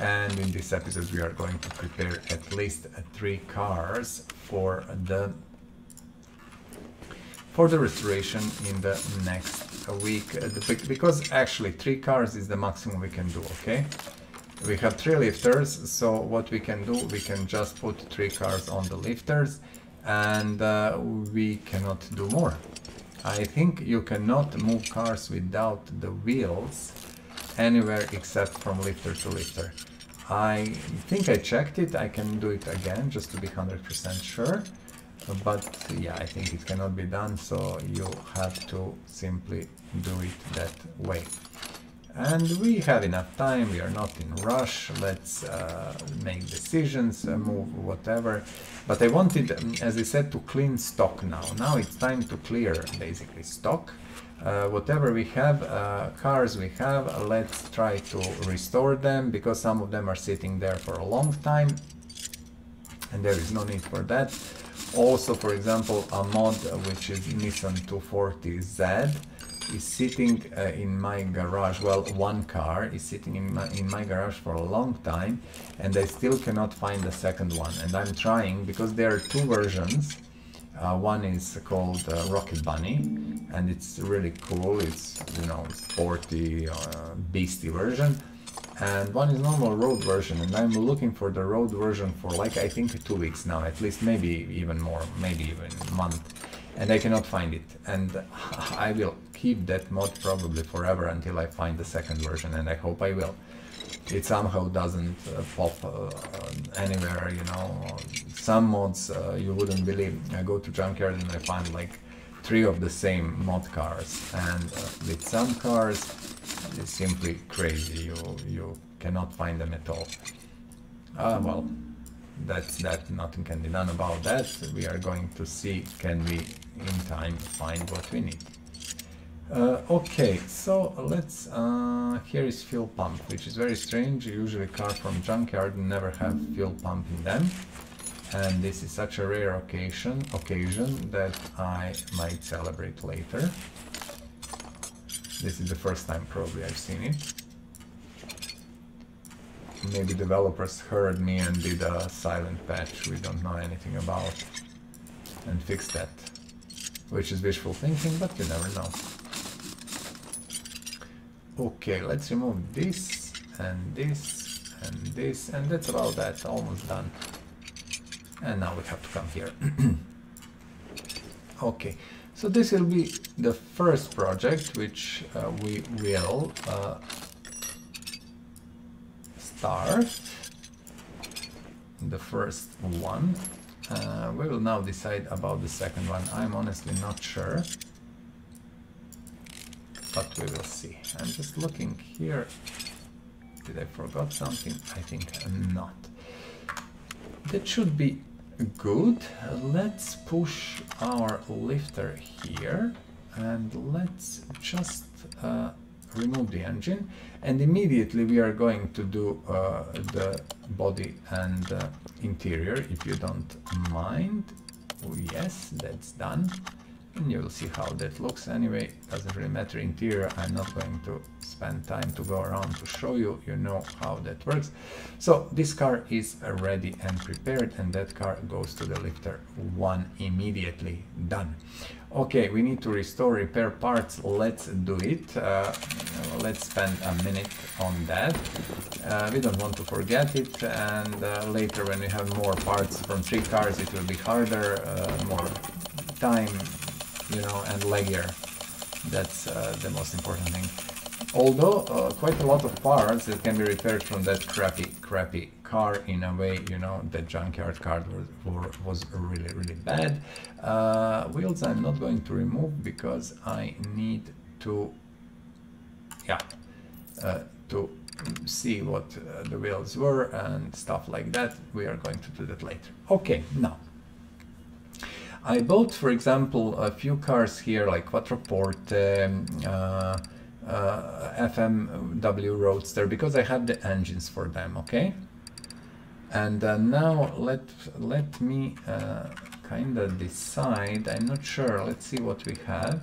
And in this episode we are going to prepare at least 3 cars for the restoration in the next week, because actually 3 cars is the maximum we can do. Okay, we have 3 lifters, so what we can do, we can just put 3 cars on the lifters, and we cannot do more. I think you cannot move cars without the wheels anywhere except from lifter to lifter. I think I checked it. I can do it again just to be 100% sure. But yeah, I think it cannot be done, so you have to simply do it that way. And we have enough time, we are not in rush. Let's make decisions, move whatever. But I wanted, as I said, to clean stock now. Now it's time to clear basically stock. Whatever we have, cars we have, let's try to restore them, because some of them are sitting there for a long time. and there is no need for that. Also, for example, a mod which is Nissan 240Z is sitting in my garage. Well, one car is sitting in my garage for a long time, and I still cannot find the second one. And I'm trying, because there are two versions. One is called Rocket Bunny, and it's really cool. It's, you know, sporty, beastie version. And one is normal road version, and I'm looking for the road version for like, I think 2 weeks now, at least, maybe even more, maybe even a month, and I cannot find it. And I will keep that mod probably forever until I find the second version, and I hope I will. It somehow doesn't pop anywhere, you know. Some mods you wouldn't believe. I go to junkyard and I find like 3 of the same mod cars, and with some cars it's simply crazy. You cannod find them at all. Well, that's that. Nothing can be done about that. We are going to see, can we in time find what we need. Okay, so let's, here is fuel pump, which is very strange. Usually cars from junkyard never have fuel pump in them, and this is such a rare occasion that I might celebrate later. This is the first time probably I've seen it. Maybe developers heard me and did a silent patch we don't know anything about and fixed that, which is wishful thinking, but you never know. Okay, let's remove this and this and this, and that's about that, almost done. And now we have to come here. Okay, so this will be the first project which we will start. The first one. We will now decide about the second one. I'm honestly not sure, but we will see. I'm just looking here. Did I forgot something? I think not. That should be good. Let's push our lifter here and let's just remove the engine, and immediately we are going to do the body and interior, if you don't mind. Oh, yes, that's done, and you will see how that looks. Anyway, doesn't really matter. Interior, I'm not going to spend time to go around to show you. You know how that works. So this car is ready and prepared, and that car goes to the lifter 1 immediately. Done. Okay, we need to restore, repair parts. Let's do it. Let's spend a minute on that. We don't want to forget it, and later when we have more parts from 3 cars, it will be harder, more time, you know, and leggier. That's the most important thing. Although quite a lot of parts that can be repaired from that crappy car, in a way, you know, that junkyard car was really bad. Wheels I'm not going to remove because I need to, yeah, to see what the wheels were and stuff like that. We are going to do that later. Okay, now I bought, for example, a few cars here like Quattroporte, FMW Roadster, because I have the engines for them. Okay, and now let me kind of decide. I'm not sure. Let's see what we have.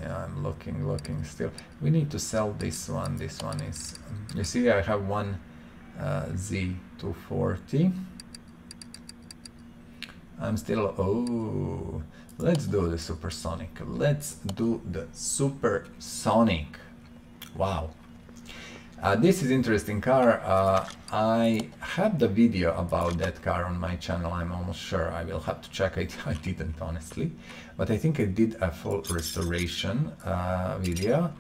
Yeah, I'm looking still. We need to sell this one. This one is, you see, I have one Z240. I'm still, oh, let's do the Supersonic. Let's do the Supersonic. Wow. This is interesting car. I have the video about that car on my channel. I'm almost sure. I will have to check it. I didn't, honestly, but I think I did a full restoration video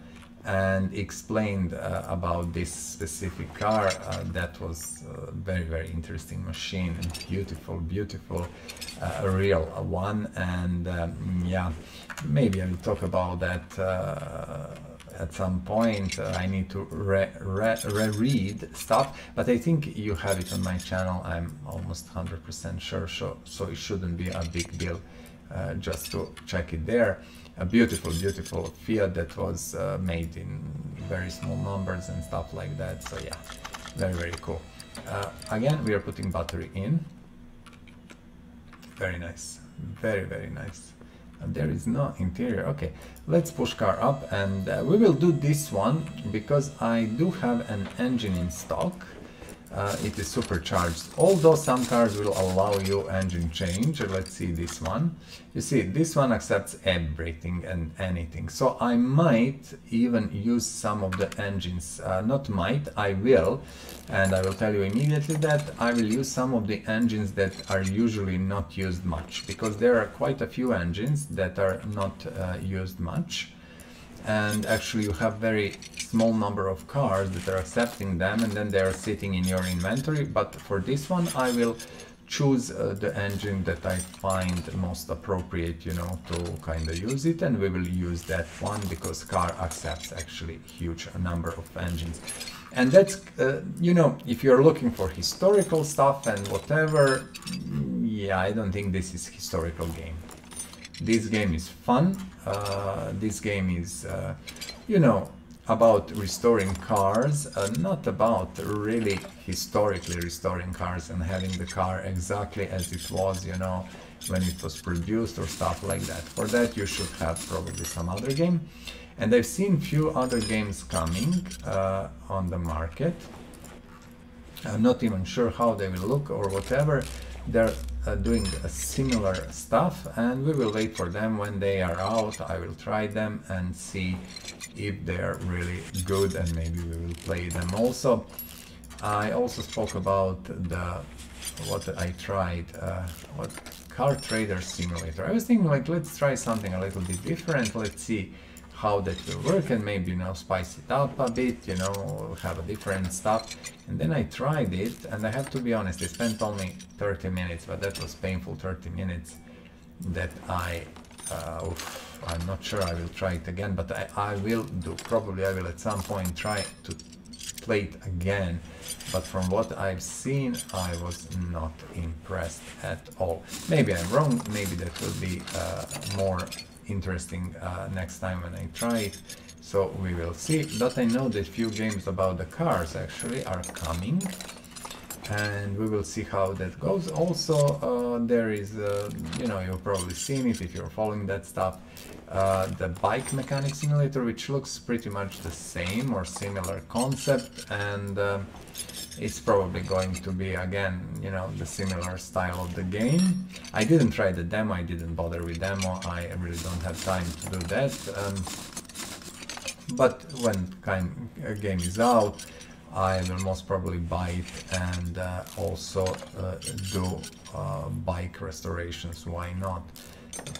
and explained about this specific car. That was a very interesting machine, beautiful a real one, and yeah, maybe I will talk about that at some point. I need to reread stuff, but I think you have it on my channel. I'm almost 100% sure, so it shouldn't be a big deal just to check it there. a beautiful, beautiful Fiat that was made in very small numbers and stuff like that. So yeah, very, very cool. Again, we are putting battery in. Very nice, very, very nice. There is no interior. Okay, let's push car up, and we will do this one because I do have an engine in stock. It is supercharged, although some cars will allow you engine change. Let's see this one. You see, this one accepts everything and anything. So I might even use some of the engines, not might, I will. And I will tell you immediately that I will use some of the engines that are usually not used much, because there are quite a few engines that are not used much. And actually you have very small number of cars that are accepting them, and then they are sitting in your inventory. But for this one I will choose the engine that I find most appropriate, you know, to kind of use it, and we will use that one because car accepts actually huge number of engines. And that's you know, if you're looking for historical stuff and whatever, yeah, I don't think this is historical game. This game is fun. This game is, you know, about restoring cars, not about really historically restoring cars and having the car exactly as it was, you know, when it was produced or stuff like that. For that you should have probably some other game. And I've seen few other games coming on the market. I'm not even sure how they will look or whatever. They're doing a similar stuff, and we will wait for them. When they are out, I will try them and see if they're really good, and maybe we will play them also. I also spoke about what I tried, what Car Trader Simulator. I was thinking, like, let's try something a little bit different. Let's see how that will work, and maybe, you know, spice it up a bit, you know, have a different stuff. And then I tried it, and I have to be honest, I spent only 30 minutes, but that was painful 30 minutes that I'm not sure I will try it again, but I will do, probably I will at some point try to play it again. But from what I've seen, I was not impressed at all. Maybe I'm wrong, maybe that will be more interesting next time when I try it, so we will see. But I know that few games about the cars actually are coming, and we will see how that goes. Also there is, you know, you've probably seen it if you're following that stuff, the bike mechanic simulator, which looks pretty much the same or similar concept, and it's probably going to be again, you know, the similar style of the game. I didn't try the demo, I didn't bother with demo, I really don't have time to do that. But when a game is out, I will most probably buy it and also do bike restorations. Why not?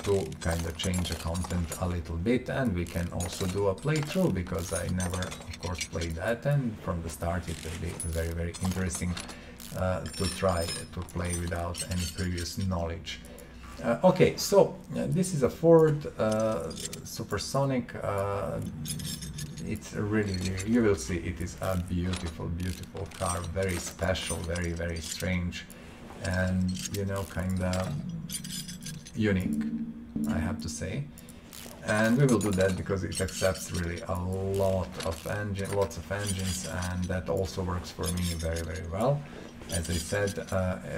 To kind of change the content a little bit, and we can also do a playthrough, because I never, of course, played that, and from the start it will be very, very interesting to try to play without any previous knowledge. Okay, so this is a Ford Supersonic. It's really, you will see, it is a beautiful, beautiful car, very special, very, very strange, and, you know, kind of unique, I have to say. And we will do that because it accepts really a lot of lots of engines, and that also works for me very, very well. As I said,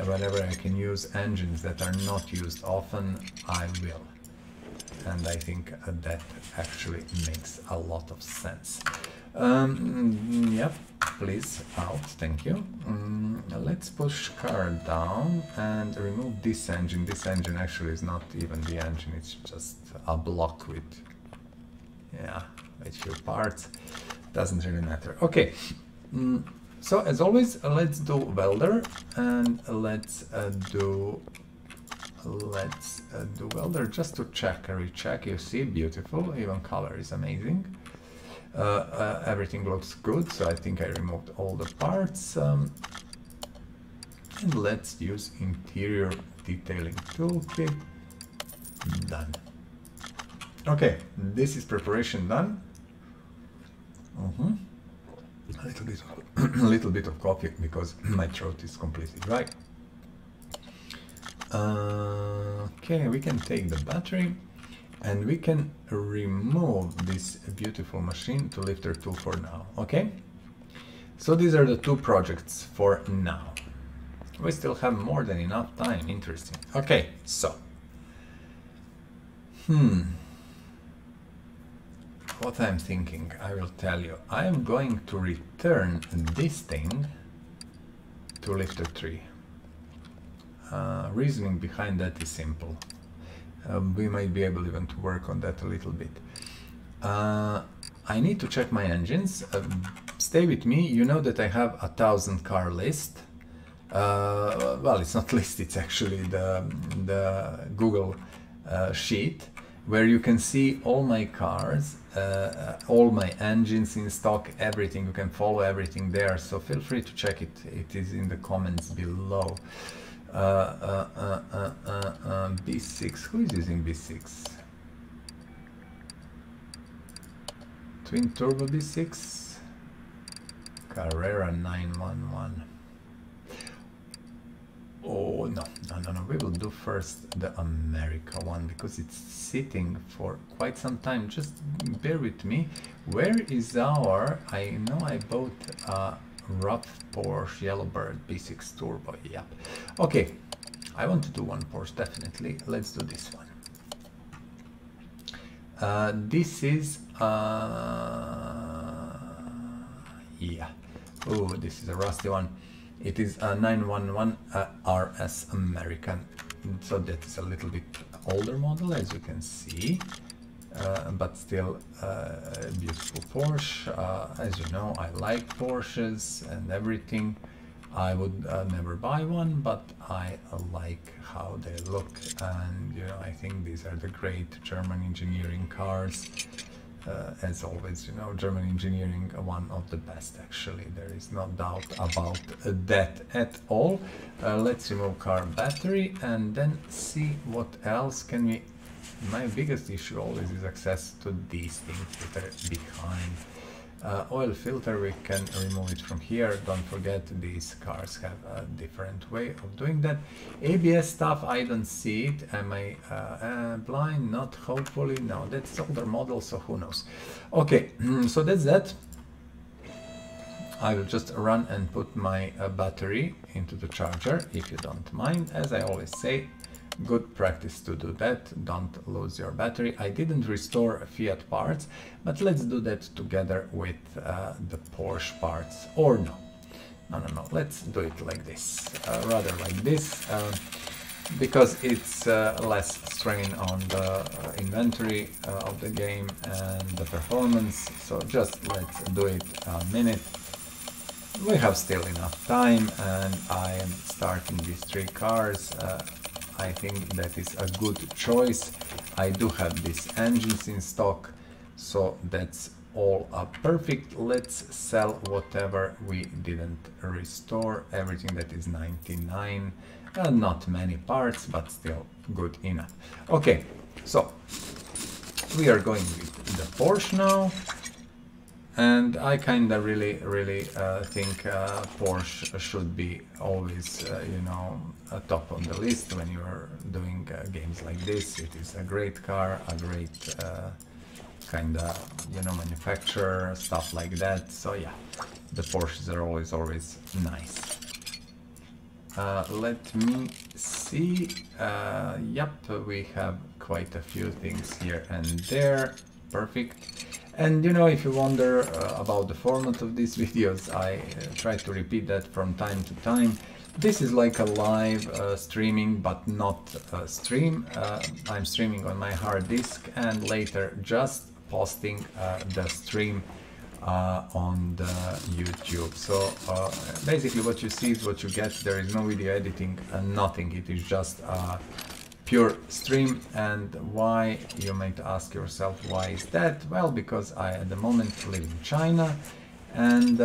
whenever I can use engines that are not used often, I will. And I think that actually makes a lot of sense. Yep, please, out, thank you. Let's push car down and remove this engine. This engine actually is not even the engine, it's just a block with, yeah, with few parts. Doesn't really matter. Okay, so as always, let's do welder, and let's do welder just to check, recheck. You see, beautiful, even color is amazing. Everything looks good, so I think I removed all the parts. And let's use interior detailing toolkit. Done. Okay, this is preparation done. A little bit of coffee because my throat is completely dry. Okay, we can take the battery, and we can remove this beautiful machine to lifter tool for now. Okay, so these are the two projects for now. We still have more than enough time. Interesting. Okay, so what I'm thinking, I will tell you. I am going to return this thing to lifter 3. Reasoning behind that is simple. We might be able even to work on that a little bit. I need to check my engines. Stay with me. You know that I have 1,000 car list. Well, it's not list, it's actually the Google sheet, where you can see all my cars, all my engines in stock, everything. You can follow everything there, so feel free to check it. It is in the comments below. B6, who is using B6? Twin turbo B6, Carrera 911. Oh, no, we will do first the America one, because it's sitting for quite some time. Just bear with me. Where is our, I know I bought a rough Porsche Yellowbird B6 Turbo, yep. Okay, I want to do one Porsche, definitely. Let's do this one. This is, yeah. Oh, this is a rusty one. It is a 911 RS American, so that is a little bit older model, as you can see, but still a beautiful Porsche. As you know, I like Porsches and everything. I would never buy one, but I like how they look, and you know, I think these are the great German engineering cars. As always, you know, German engineering, one of the best, actually. There is no doubt about that at all. Let's remove car battery and then see what else can we... My biggest issue always is access to these things that are behind. Oil filter, we can remove it from here. Don't forget, these cars have a different way of doing that. ABS stuff, I don't see it. Am I blind? Not, hopefully. No, that's older model, so who knows. Okay, so that's that. I will just run and put my battery into the charger, if you don't mind. As I always say, good practice to do that. Don't lose your battery. I didn't restore Fiat parts, but let's do that together with the Porsche parts. Or no, let's do it like this, rather like this, because it's less strain on the inventory of the game and the performance. So just let's do it a minute. We have still enough time, and I am starting these 3 cars. I think that is a good choice. I do have these engines in stock, so that's all perfect. Let's sell whatever we didn't restore, everything that is 99. Not many parts, but still good enough. Okay, so we are going with the Porsche now. And I kinda really think Porsche should be always, you know, top on the list when you're doing games like this. It is a great car, a great kinda, you know, manufacturer, stuff like that. So yeah, the Porsches are always nice. Let me see. Yep, we have quite a few things here and there. Perfect. And you know, if you wonder about the format of these videos, I try to repeat that from time to time. This is like a live streaming, but not stream. I'm streaming on my hard disk and later just posting the stream on the YouTube. So basically what you see is what you get. There is no video editing, nothing. It is just pure stream. And why, you might ask yourself, why is that? Well, because I at the moment live in China, and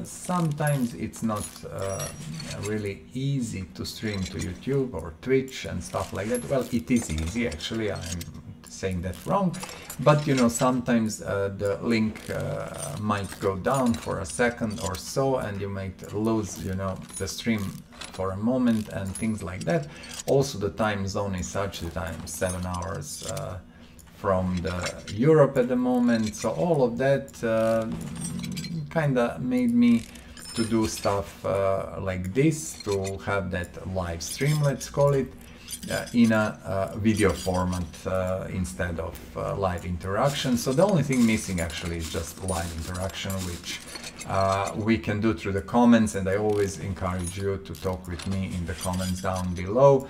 sometimes it's not really easy to stream to YouTube or Twitch and stuff like that. Well, it is easy, actually. I'm saying that wrong, but you know, sometimes the link might go down for a second or so, and you might lose, you know, the stream for a moment and things like that. Also, the time zone is such that I'm 7 hours from Europe at the moment. So all of that kind of made me to do stuff like this, to have that live stream, let's call it, in a video format instead of live interaction. So the only thing missing actually is just live interaction, which we can do through the comments, and I always encourage you to talk with me in the comments down below.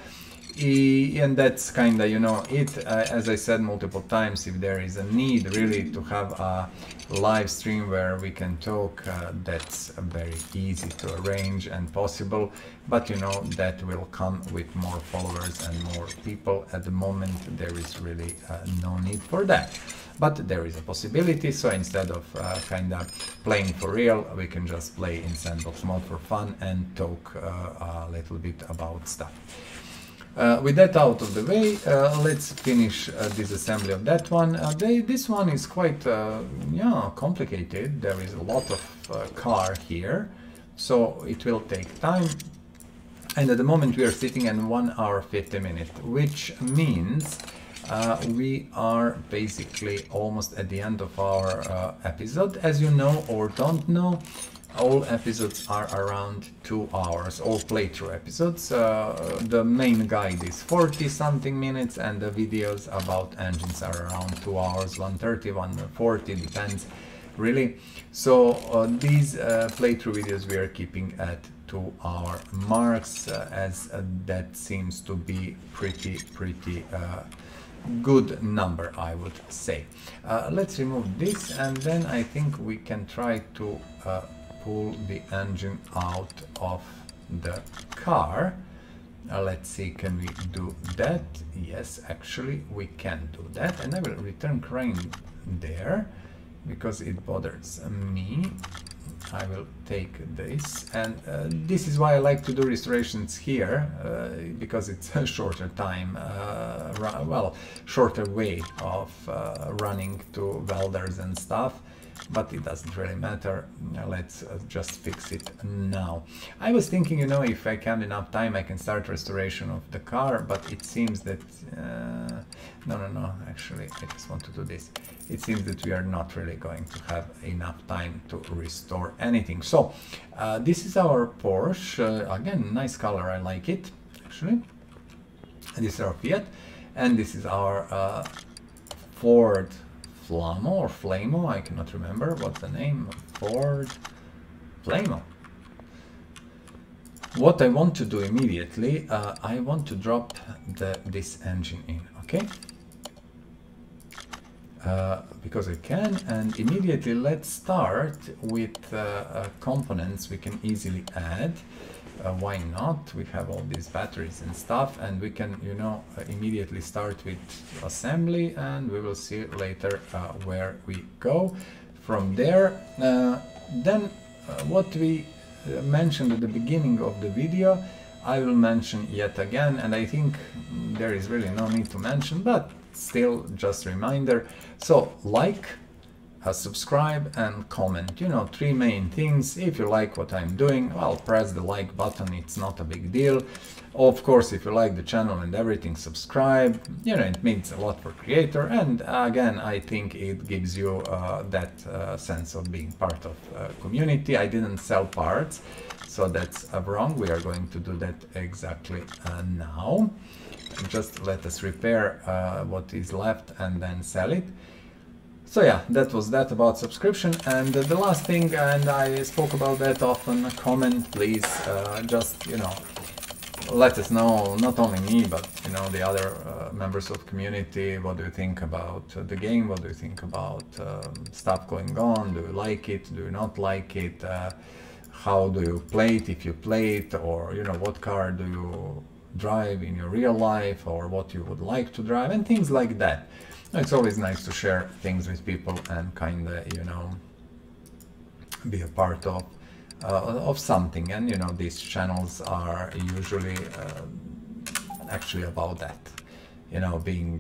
And that's kind of, you know, it. As I said multiple times, if there is a need really to have a live stream where we can talk, that's very easy to arrange and possible, but you know, that will come with more followers and more people. At the moment there is really no need for that, but there is a possibility. So instead of kind of playing for real, we can just play in sandbox mode for fun and talk a little bit about stuff. With that out of the way, let's finish this assembly of that one. This one is quite yeah, complicated. There is a lot of car here, so it will take time. And at the moment we are sitting at 1 hour 50 minutes, which means we are basically almost at the end of our episode. As you know or don't know, all episodes are around 2 hours, all playthrough episodes. The main guide is 40 something minutes, and the videos about engines are around 2 hours, 130, 140, depends really. So these playthrough videos we are keeping at 2 hour marks, as that seems to be pretty good number, I would say. Let's remove this, and then I think we can try to pull the engine out of the car. Let's see, can we do that? Yes, actually we can do that, and I will return crane there because it bothers me. I will take this, and this is why I like to do restorations here, because it's a shorter time, well, shorter way of running to welders and stuff. But it doesn't really matter. Let's just fix it now. I was thinking, you know, if I can enough time I can start restoration of the car, but it seems that no, actually I just want to do this. It seems that we are not really going to have enough time to restore anything. So this is our Porsche, again, nice color, I like it actually. And this is our Fiat, and this is our Ford Flamo or Flamo, I cannot remember what's the name. Ford Flamo. What I want to do immediately, I want to drop this engine in, okay? Because I can, and immediately let's start with components we can easily add. Why not? We have all these batteries and stuff, and we can, you know, immediately start with assembly, and we will see later where we go from there. Then what we mentioned at the beginning of the video, I will mention yet again, and I think there is really no need to mention, but still just a reminder. So like, subscribe and comment, you know, 3 main things. If you like what I'm doing, well, press the like button, it's not a big deal. Of course, if you like the channel and everything, subscribe, you know, it means a lot for creator, and again, I think it gives you that sense of being part of community. I didn't sell parts, so that's wrong. We are going to do that exactly now. Just let us repair what is left and then sell it. So yeah, that was that about subscription. And the last thing, and I spoke about that often, comment please, just, you know, let us know, not only me, but, you know, the other members of community, what do you think about the game, what do you think about stuff going on, do you like it, do you not like it, how do you play it, if you play it, or, you know, what car do you drive in your real life, or what you would like to drive, and things like that. It's always nice to share things with people and kind of, you know, be a part of something. And, you know, these channels are usually actually about that. you know, being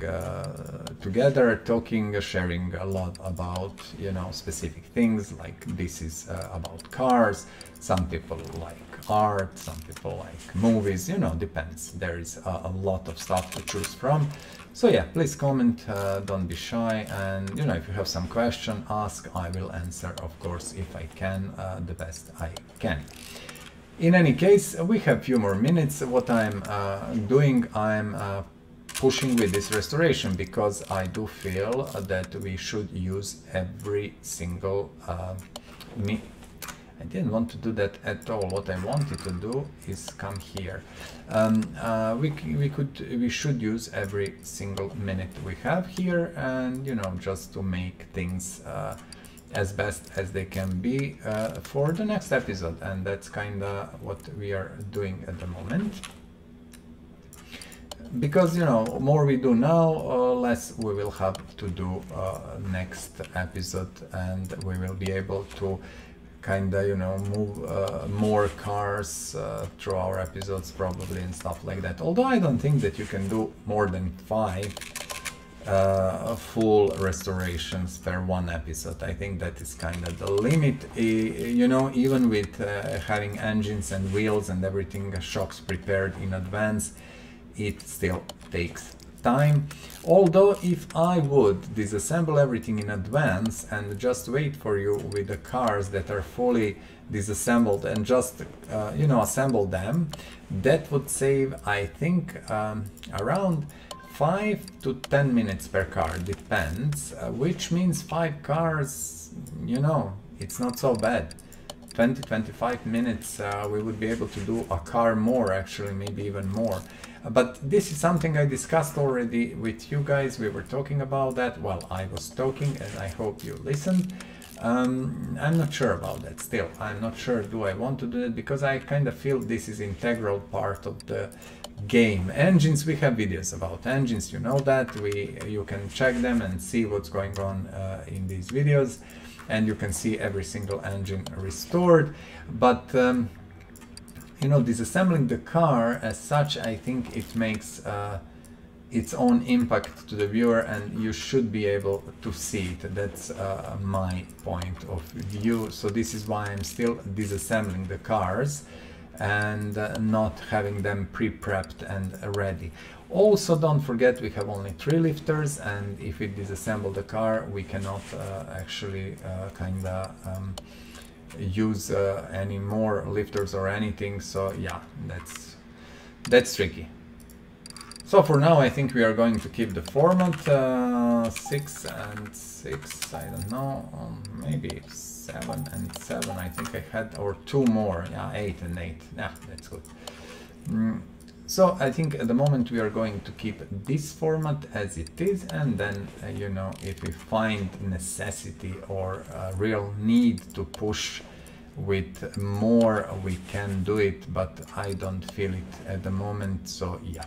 together, talking, sharing a lot about, you know, specific things. Like this is about cars. Some people like art, some people like movies, you know, depends. There is a lot of stuff to choose from. So yeah, please comment, don't be shy, and you know, if you have some question, ask. I will answer, of course, if I can, the best I can. In any case, we have few more minutes. What I'm doing, I'm pushing with this restoration, because I do feel that we should use every single I didn't want to do that at all. What I wanted to do is come here. We should use every single minute we have here, and you know, just to make things as best as they can be for the next episode, and that's kind of what we are doing at the moment. Because you know, more we do now, less we will have to do next episode, and we will be able to kind of, you know, move more cars through our episodes probably and stuff like that. Although I don't think that you can do more than 5 full restorations per one episode. I think that is kind of the limit. You know, even with having engines and wheels and everything, shocks prepared in advance, it still takes time. Although if I would disassemble everything in advance and just wait for you with the cars that are fully disassembled and just you know, assemble them, that would save, I think, around 5 to 10 minutes per car, depends, which means 5 cars, you know, it's not so bad. 20-25 minutes we would be able to do a car more, actually, maybe even more. But this is something I discussed already with you guys. We were talking about that. Well, I was talking, and I hope you listened. I'm not sure about that still. I'm not sure do I want to do it, because I kind of feel this is integral part of the game. Engines, we have videos about engines, you know that. You can check them and see what's going on in these videos, and you can see every single engine restored. But you know, disassembling the car as such, I think it makes its own impact to the viewer, and you should be able to see it. That's my point of view. So this is why I'm still disassembling the cars and not having them pre-prepped and ready. Also, don't forget, we have only 3 lifters, and if we disassemble the car, we cannot actually use any more lifters or anything. So yeah, that's tricky. So for now, I think we are going to keep the format 6 and 6, I don't know, maybe 7 and 7, I think I had, or 2 more, yeah, 8 and 8, yeah, that's good. So I think at the moment we are going to keep this format as it is, and then you know, if we find necessity or a real need to push with more, we can do it, but I don't feel it at the moment. So yeah.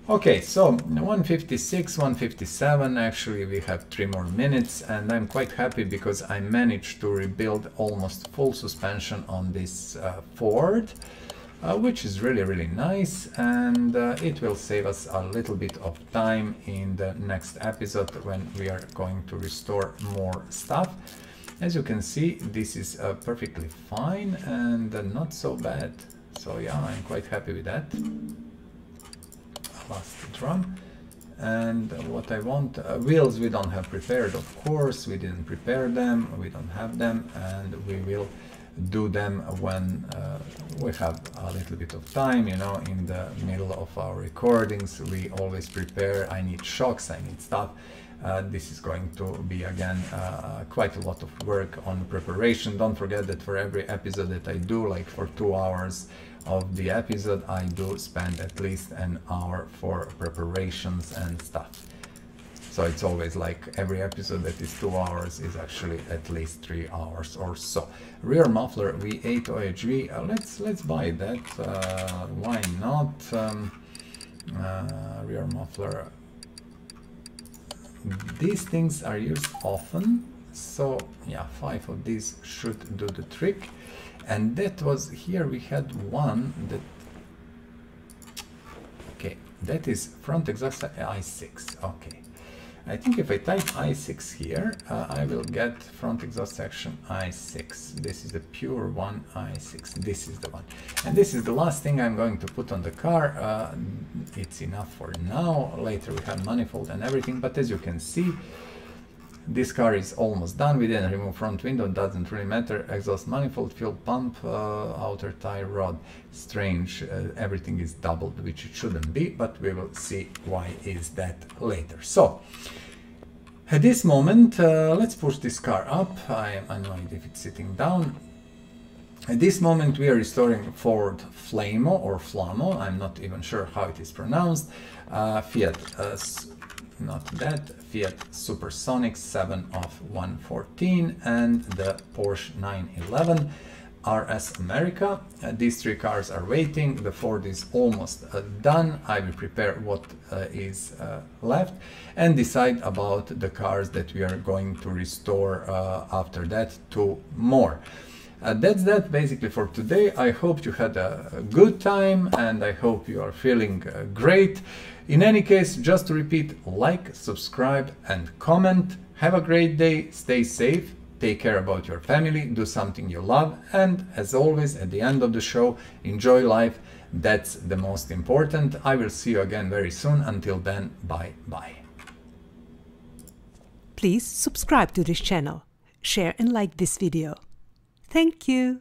Okay, so 156, 157, actually we have 3 more minutes, and I'm quite happy because I managed to rebuild almost full suspension on this Ford. Which is really nice, and it will save us a little bit of time in the next episode when we are going to restore more stuff. As you can see, this is perfectly fine and not so bad. So yeah, I'm quite happy with that. Last drum. And what I want, wheels we don't have prepared, of course, we didn't prepare them, we don't have them, and we will do them when we have a little bit of time, you know, in the middle of our recordings. We always prepare. I need shocks, I need stuff. This is going to be again quite a lot of work on preparation. Don't forget that for every episode that I do, like for 2 hours of the episode, I do spend at least an hour for preparations and stuff. So it's always like every episode that is 2 hours is actually at least 3 hours or so. Rear muffler V8 OHV. Let's buy that. Why not? Rear muffler. These things are used often. So yeah, 5 of these should do the trick. And that was here. We had one that. Okay, That is front exhaust i6. Okay. I think if I type i6 here, I will get front exhaust section i6. This is the pure one, i6. This is the one. And this is the last thing I'm going to put on the car. It's enough for now. Later we have manifold and everything. But as you can see, this car is almost done. We didn't remove front window, doesn't really matter. Exhaust manifold, fuel pump, outer tie rod. Strange, everything is doubled, which it shouldn't be, but we will see why is that later. So, at this moment, let's push this car up. I am annoyed if it's sitting down. At this moment we are restoring Ford Flamo or Flamo, I'm not even sure how it is pronounced. Fiat, not that, Fiat Supersonic 7 of 114 and the Porsche 911 RS America. These three cars are waiting. The Ford is almost done. I will prepare what is left and decide about the cars that we are going to restore after that, 2 more. That's that basically for today. I hope you had a good time and I hope you are feeling great. In any case, just to repeat, like, subscribe and comment. Have a great day, stay safe, take care about your family, do something you love, and as always at the end of the show, enjoy life. That's the most important. I will see you again very soon. Until then, bye bye. Please subscribe to this channel, share and like this video. Thank you.